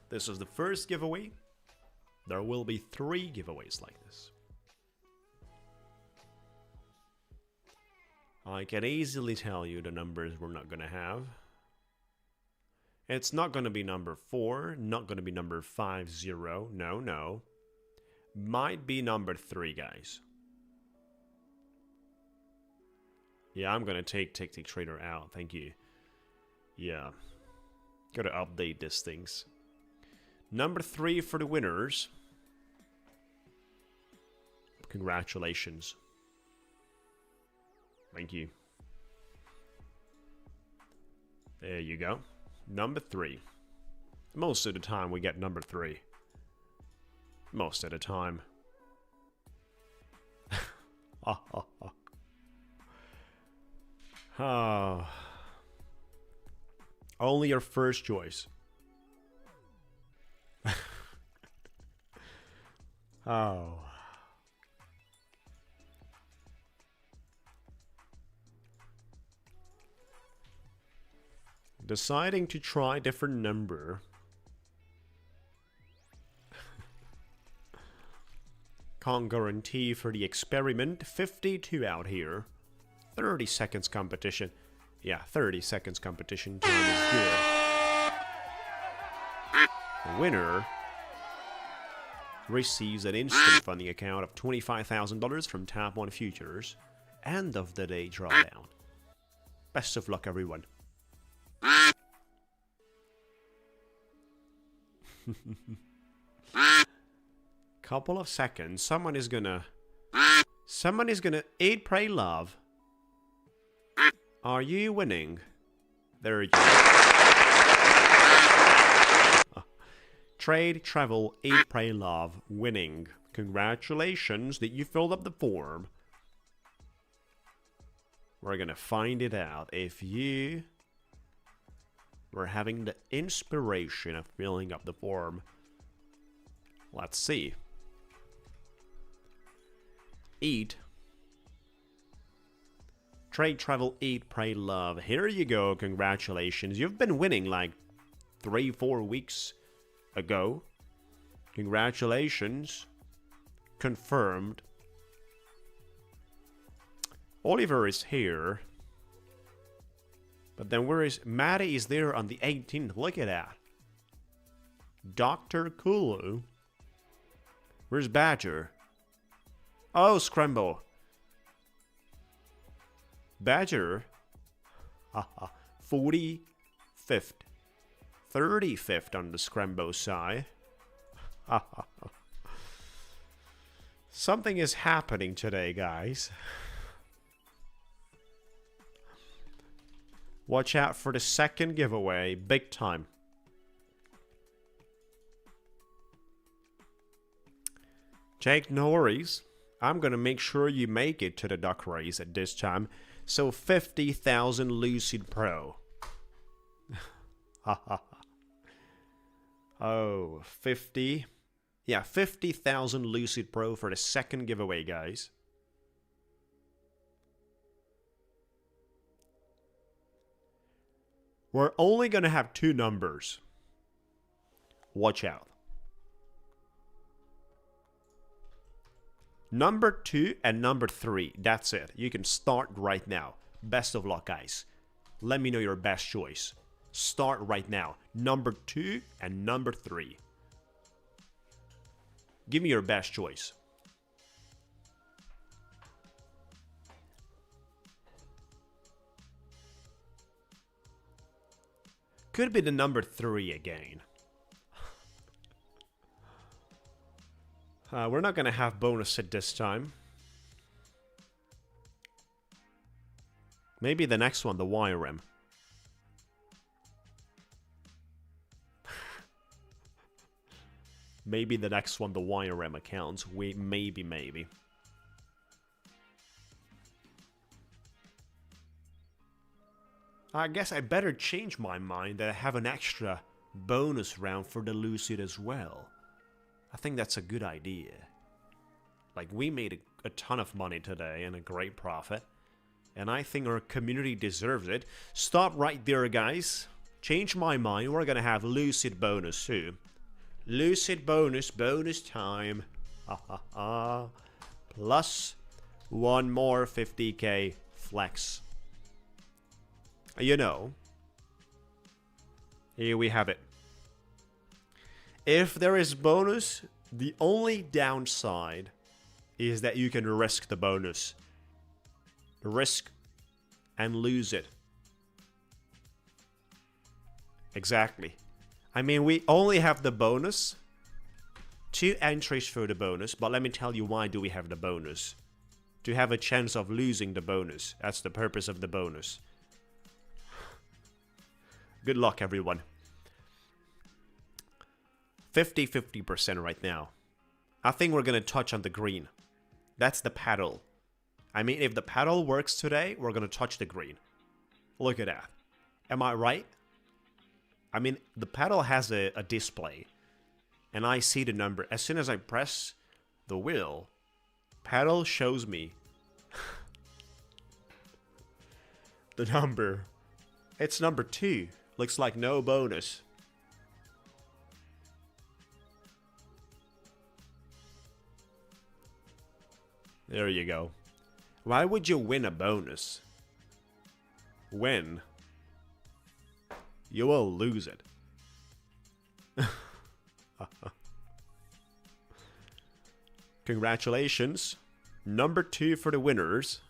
This is the first giveaway. There will be 3 giveaways like this. I can easily tell you the numbers we're not going to have. It's not going to be number 4. Not going to be number 50. No. Might be number 3, guys. Yeah, I'm gonna take Trader out. Thank you. Yeah. Gotta update these things. Number 3 for the winners. Congratulations. Thank you. There you go. Number 3. Most of the time we get number 3. Most of the time. Only your first choice. Oh. Deciding to try different number. Can't guarantee for the experiment. 52 out here. 30 seconds competition. Yeah, 30 seconds competition time is good. The winner receives an instant funding account of $25,000 from FirmNQ. End of the day drawdown. Best of luck, everyone. Couple of seconds. Someone is gonna eat, pray, love. Are you winning? There you go. Trade, travel, eat, pray, love, winning. Congratulations that you filled up the form. We're gonna find it out if you were having the inspiration of filling up the form. Let's see. Eat. Trade, travel, eat, pray, love. Here you go. Congratulations. You've been winning like 3-4 weeks ago. Congratulations. Confirmed. Oliver is here. But then where is... Maddie is there on the 18th. Look at that. Dr. Kulu. Where's Badger? Oh, Scramble. Badger. 45th. 35th on the Scrambo side. Something is happening today, guys. Watch out for the second giveaway, big time. Jake, no worries. I'm gonna make sure you make it to the duck race at this time. So 50,000 Lucid Pro. Oh, 50. Yeah, 50,000 Lucid Pro for the second giveaway, guys. We're only gonna have 2 numbers. Watch out. Number 2 and number 3. That's it. You can start right now. Best of luck, guys. Let me know your best choice. Start right now. Number 2 and number 3. Give me your best choice. Could be the number 3 again. We're not going to have bonus at this time. Maybe the next one, the YRM. Maybe the next one, the YRM accounts. Maybe. I guess I better change my mind that I have an extra bonus round for the Lucid as well. I think that's a good idea. Like, we made a ton of money today and a great profit. And I think our community deserves it. Stop right there, guys. Change my mind. We're gonna have Lucid bonus too. Lucid bonus time. Plus one more 50k flex. You know, here we have it. If there is bonus, the only downside is that you can risk the bonus. Risk and lose it. Exactly. I mean, we only have the bonus. 2 entries for the bonus, but let me tell you why do we have the bonus. To have a chance of losing the bonus. That's the purpose of the bonus. Good luck, everyone. 50% right now. I think we're going to touch on the green. That's the paddle. I mean, if the paddle works today, we're going to touch the green. Look at that. Am I right? I mean, the paddle has a display. And I see the number. As soon as I press the wheel, paddle shows me the number. It's number 2. Looks like no bonus. There you go. Why would you win a bonus? When you will lose it. Congratulations. Number 2 for the winners.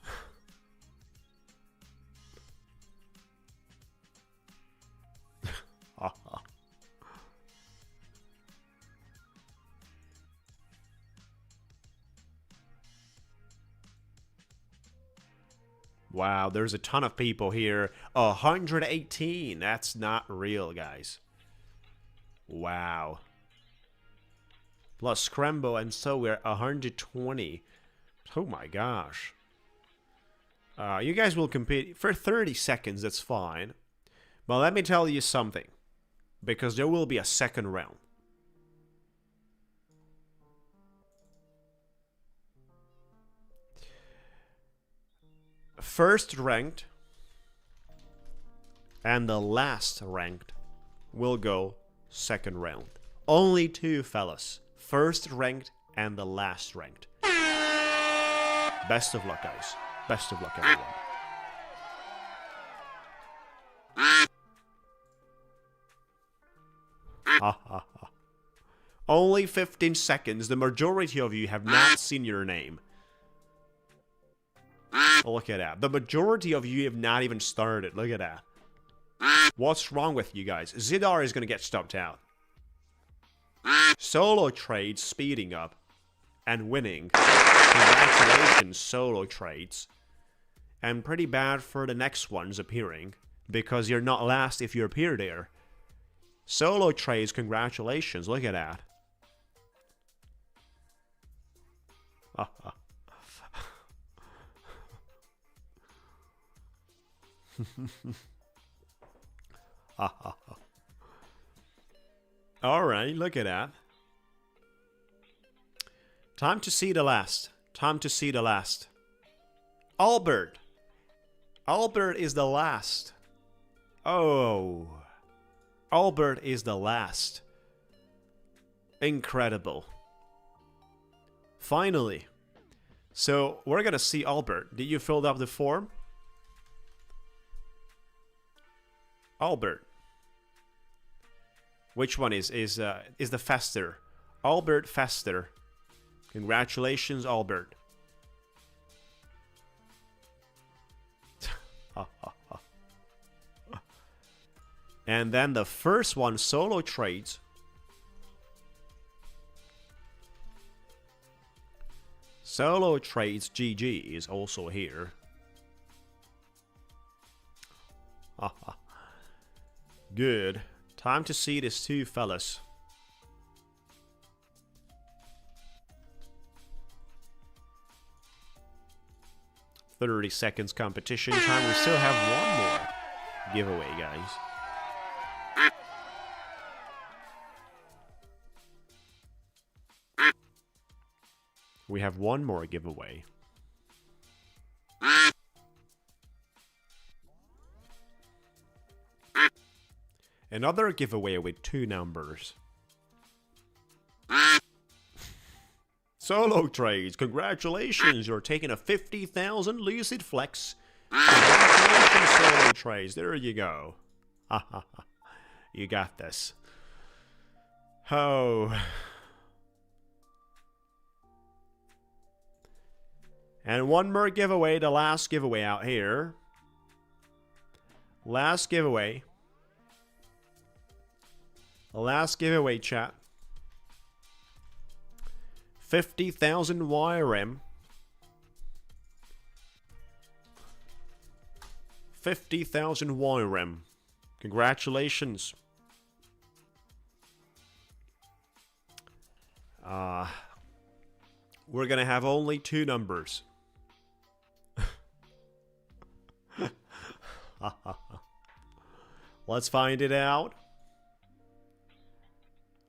Wow, there's a ton of people here. 118. That's not real, guys. Wow. Plus Scramble, and so we're 120. Oh my gosh. You guys will compete for 30 seconds, that's fine. But let me tell you something. Because there will be a second round. First ranked and the last ranked will go second round. Only 2, fellas. First ranked and the last ranked. Best of luck, guys. Best of luck, everyone. Only 15 seconds. The majority of you have not seen your name. Look at that. The majority of you have not even started. Look at that. What's wrong with you guys? Zidar is going to get stopped out. Solo trades speeding up and winning. Congratulations, solo trades. And pretty bad for the next ones appearing, because you're not last if you appear there. Solo trades, congratulations. Look at that. Alright, look at that. Time to see the last. Time to see the last. Albert. Albert is the last. Oh. Albert is the last. Incredible. Finally. So, we're gonna see Albert. Did you fill up the form? Albert. Which one is the faster? Albert faster. Congratulations, Albert. And then the first one, solo trades. Solo trades GG is also here. Good. Time to see these two fellas. "30 seconds competition time." We still have one more giveaway, guys. We have one more giveaway. Another giveaway with 2 numbers. Solo trades, congratulations, you're taking a 50,000 Lucid Flex. Congratulations, solo trades, there you go. You got this. Oh. And one more giveaway, the last giveaway out here. Last giveaway. Last giveaway, chat. 50,000 YRM. 50,000 YRM. Congratulations. We're gonna have only 2 numbers. Let's find it out.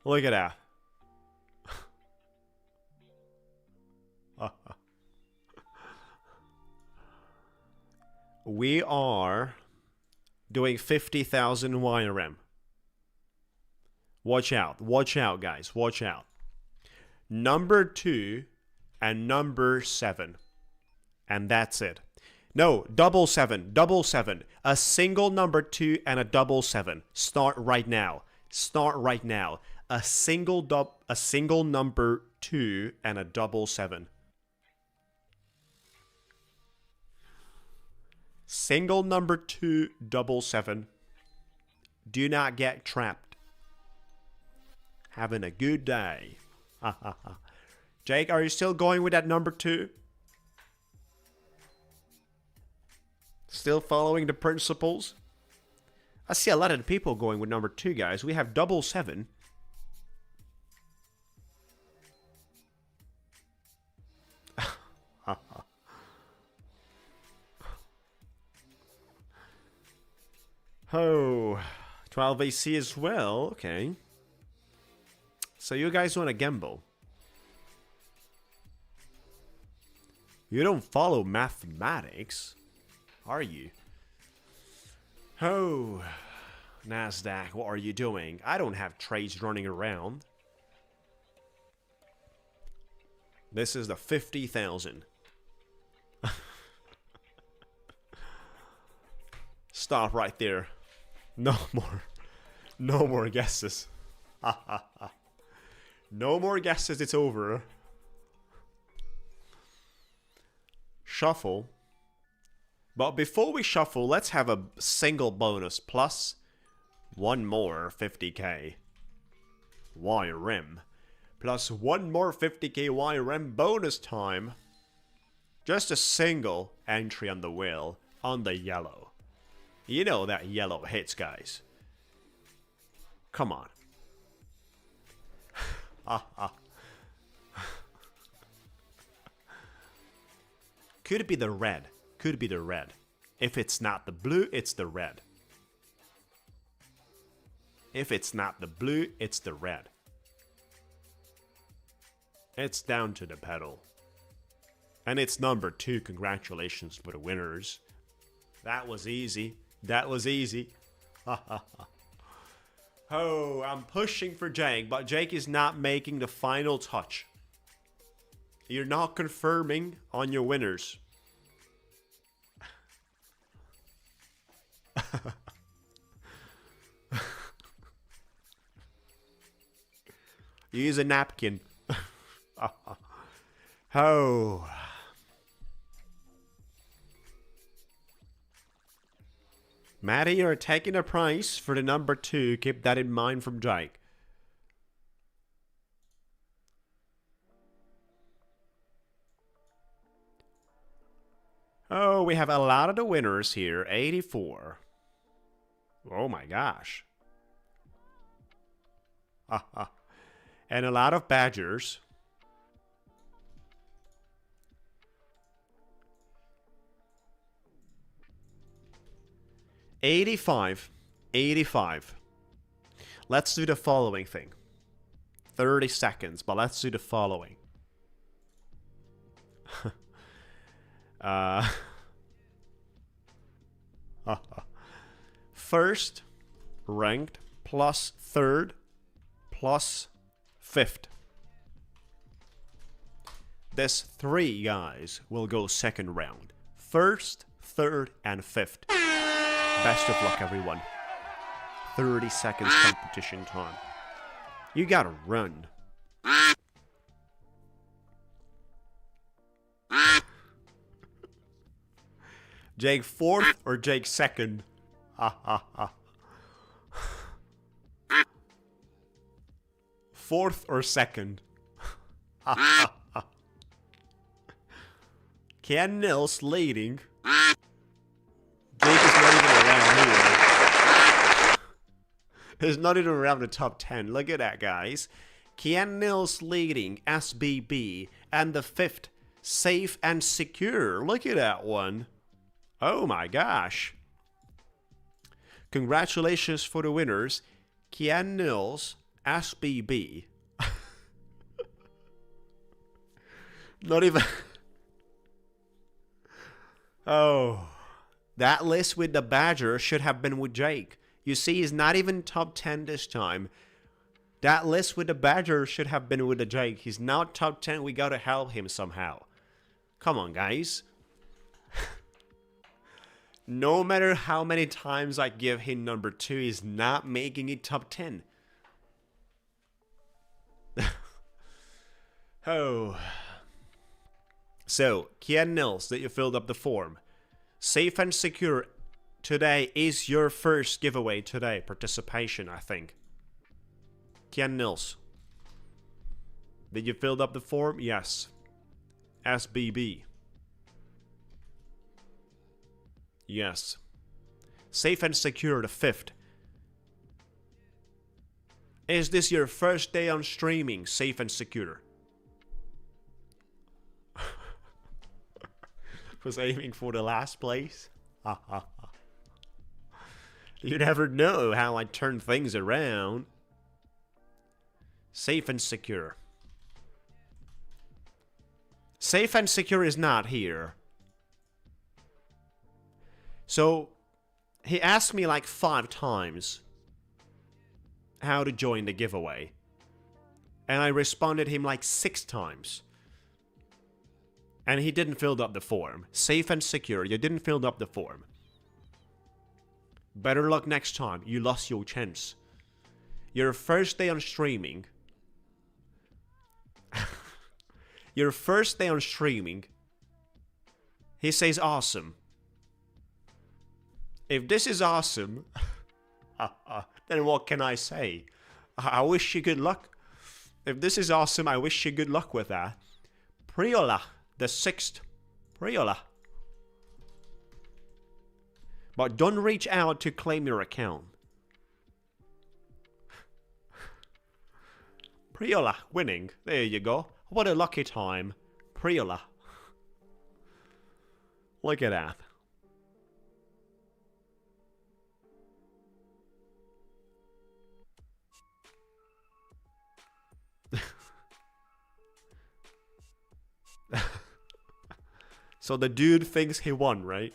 Look at that. We are doing 50,000 YRM. Watch out, guys, watch out. Number 2 and number 7. And that's it. No, double 7. A single number 2 and a double 7. Start right now. Start right now. A single number 2 and a double 7. Single number 2, double 7. Do not get trapped. Having a good day. Jake, are you still going with that number 2? Still following the principles? I see a lot of the people going with number 2, guys. We have double 7. Oh, 12 AC as well. Okay. So you guys want to gamble? You don't follow mathematics, are you? Oh, Nasdaq, what are you doing? I don't have trades running around. This is the 50,000. Stop right there. No more guesses. No more guesses, it's over. Shuffle. But before we shuffle, let's have a single bonus plus One more 50k YRM plus one more 50k YRM bonus time. Just a single entry on the wheel on the yellow. You know that yellow hits, guys. Come on. Could it be the red? Could it be the red? If it's not the blue, it's the red. If it's not the blue, it's the red. It's down to the pedal. And it's number 2. Congratulations for the winners. That was easy. That was easy. Oh, I'm pushing for Jake, but Jake is not making the final touch. You're not confirming on your winners. Use a napkin. Oh. Maddie, you're taking a price for the number 2. Keep that in mind from Jake. Oh, we have a lot of the winners here. 84. Oh my gosh. And a lot of badgers. 85. 85. Let's do the following thing. 30 seconds, but let's do the following. First ranked plus third plus fifth. This 3 guys will go second round. First, third, and fifth. Best of luck, everyone. 30 seconds competition time. You gotta run. Jake 4th or Jake 2nd? 4th or 2nd? Ken Nils leading. Jake is not even around here. He's not even around the top 10. Look at that, guys. Ken Nils leading SBB. And the 5th, safe and secure. Look at that one. Oh my gosh. Congratulations for the winners. Ken Nils, SBB. Not even... Oh, that list with the Badger should have been with Jake. You see, he's not even top 10 this time. That list with the Badger should have been with the Jake. He's not top 10. We gotta help him somehow. Come on, guys. No matter how many times I give him number 2, he's not making it top 10. Oh. So, Ken Nils, that you filled up the form. Safe and secure today is your first giveaway today. Participation, I think. Ken Nils. Did you fill up the form? Yes. SBB. Yes. Safe and secure the 5th. Is this your first day on streaming? Safe and secure. Was aiming for the last place. You never know how I turn things around. Safe and secure. Safe and secure is not here. So he asked me like 5 times how to join the giveaway. And I responded him like 6 times. And he didn't fill up the form. Safe and secure. You didn't fill up the form. Better luck next time. You lost your chance. Your first day on streaming. Your first day on streaming. He says awesome. If this is awesome. then what can I say? I wish you good luck. If this is awesome, I wish you good luck with that. Priola, the 6th. Priola. But don't reach out to claim your account. Priola winning. There you go. What a lucky time. Priola. Look at that. So the dude thinks he won, right?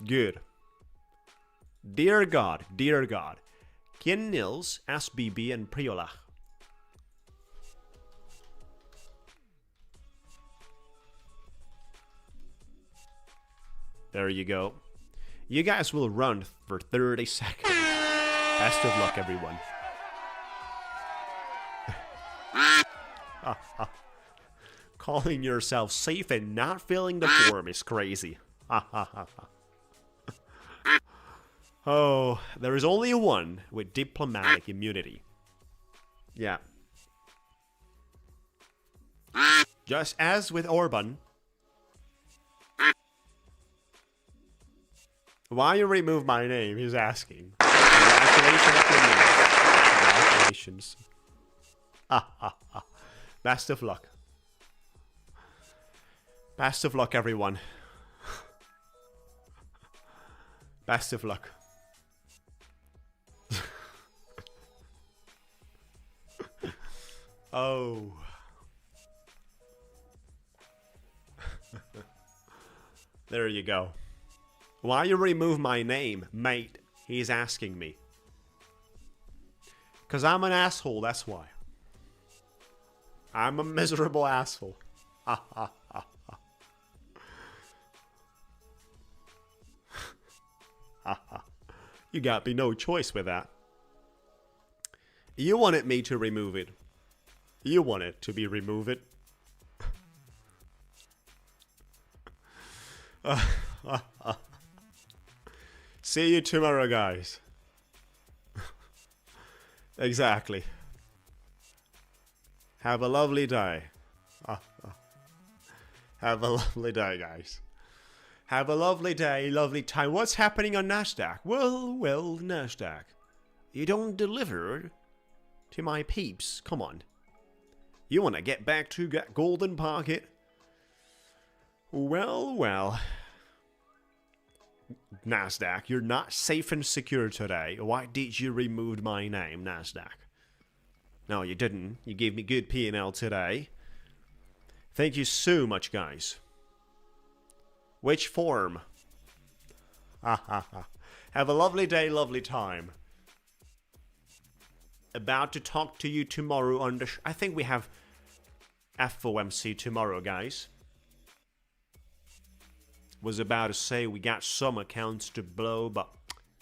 Good. Dear God, dear God. Ken Nils, SBB, and Priola. There you go. You guys will run for 30 seconds. Best of luck, everyone. Calling yourself safe and not filling the form is crazy. Oh, there is only one with diplomatic immunity. Yeah. Just as with Orban. Why you remove my name, he's asking. Congratulations. Congratulations. Best of luck. Best of luck, everyone. Best of luck. Oh. There you go. Why you remove my name, mate? He's asking me. 'Cause I'm an asshole, that's why. I'm a miserable asshole. You got me no choice with that. You wanted me to remove it. You wanted to be removed. See you tomorrow, guys. Exactly. Have a lovely day. Have a lovely day, guys. Have a lovely day, lovely time. What's happening on Nasdaq? Well, Nasdaq. You don't deliver to my peeps. Come on. You want to get back to that golden pocket? Well. Nasdaq, you're not safe and secure today. Why did you remove my name, Nasdaq? No, you didn't. You gave me good P&L today. Thank you so much, guys. Which form? Have a lovely day, lovely time. About to talk to you tomorrow on the I think we have FOMC tomorrow, guys. Was about to say we got some accounts to blow, but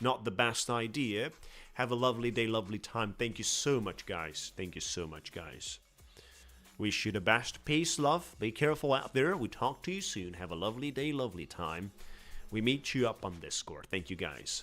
not the best idea. Have a lovely day, lovely time. Thank you so much, guys. Thank you so much, guys. Wish you the best. Peace, love. Be careful out there. We talk to you soon. Have a lovely day, lovely time. We meet you up on Discord. Thank you, guys.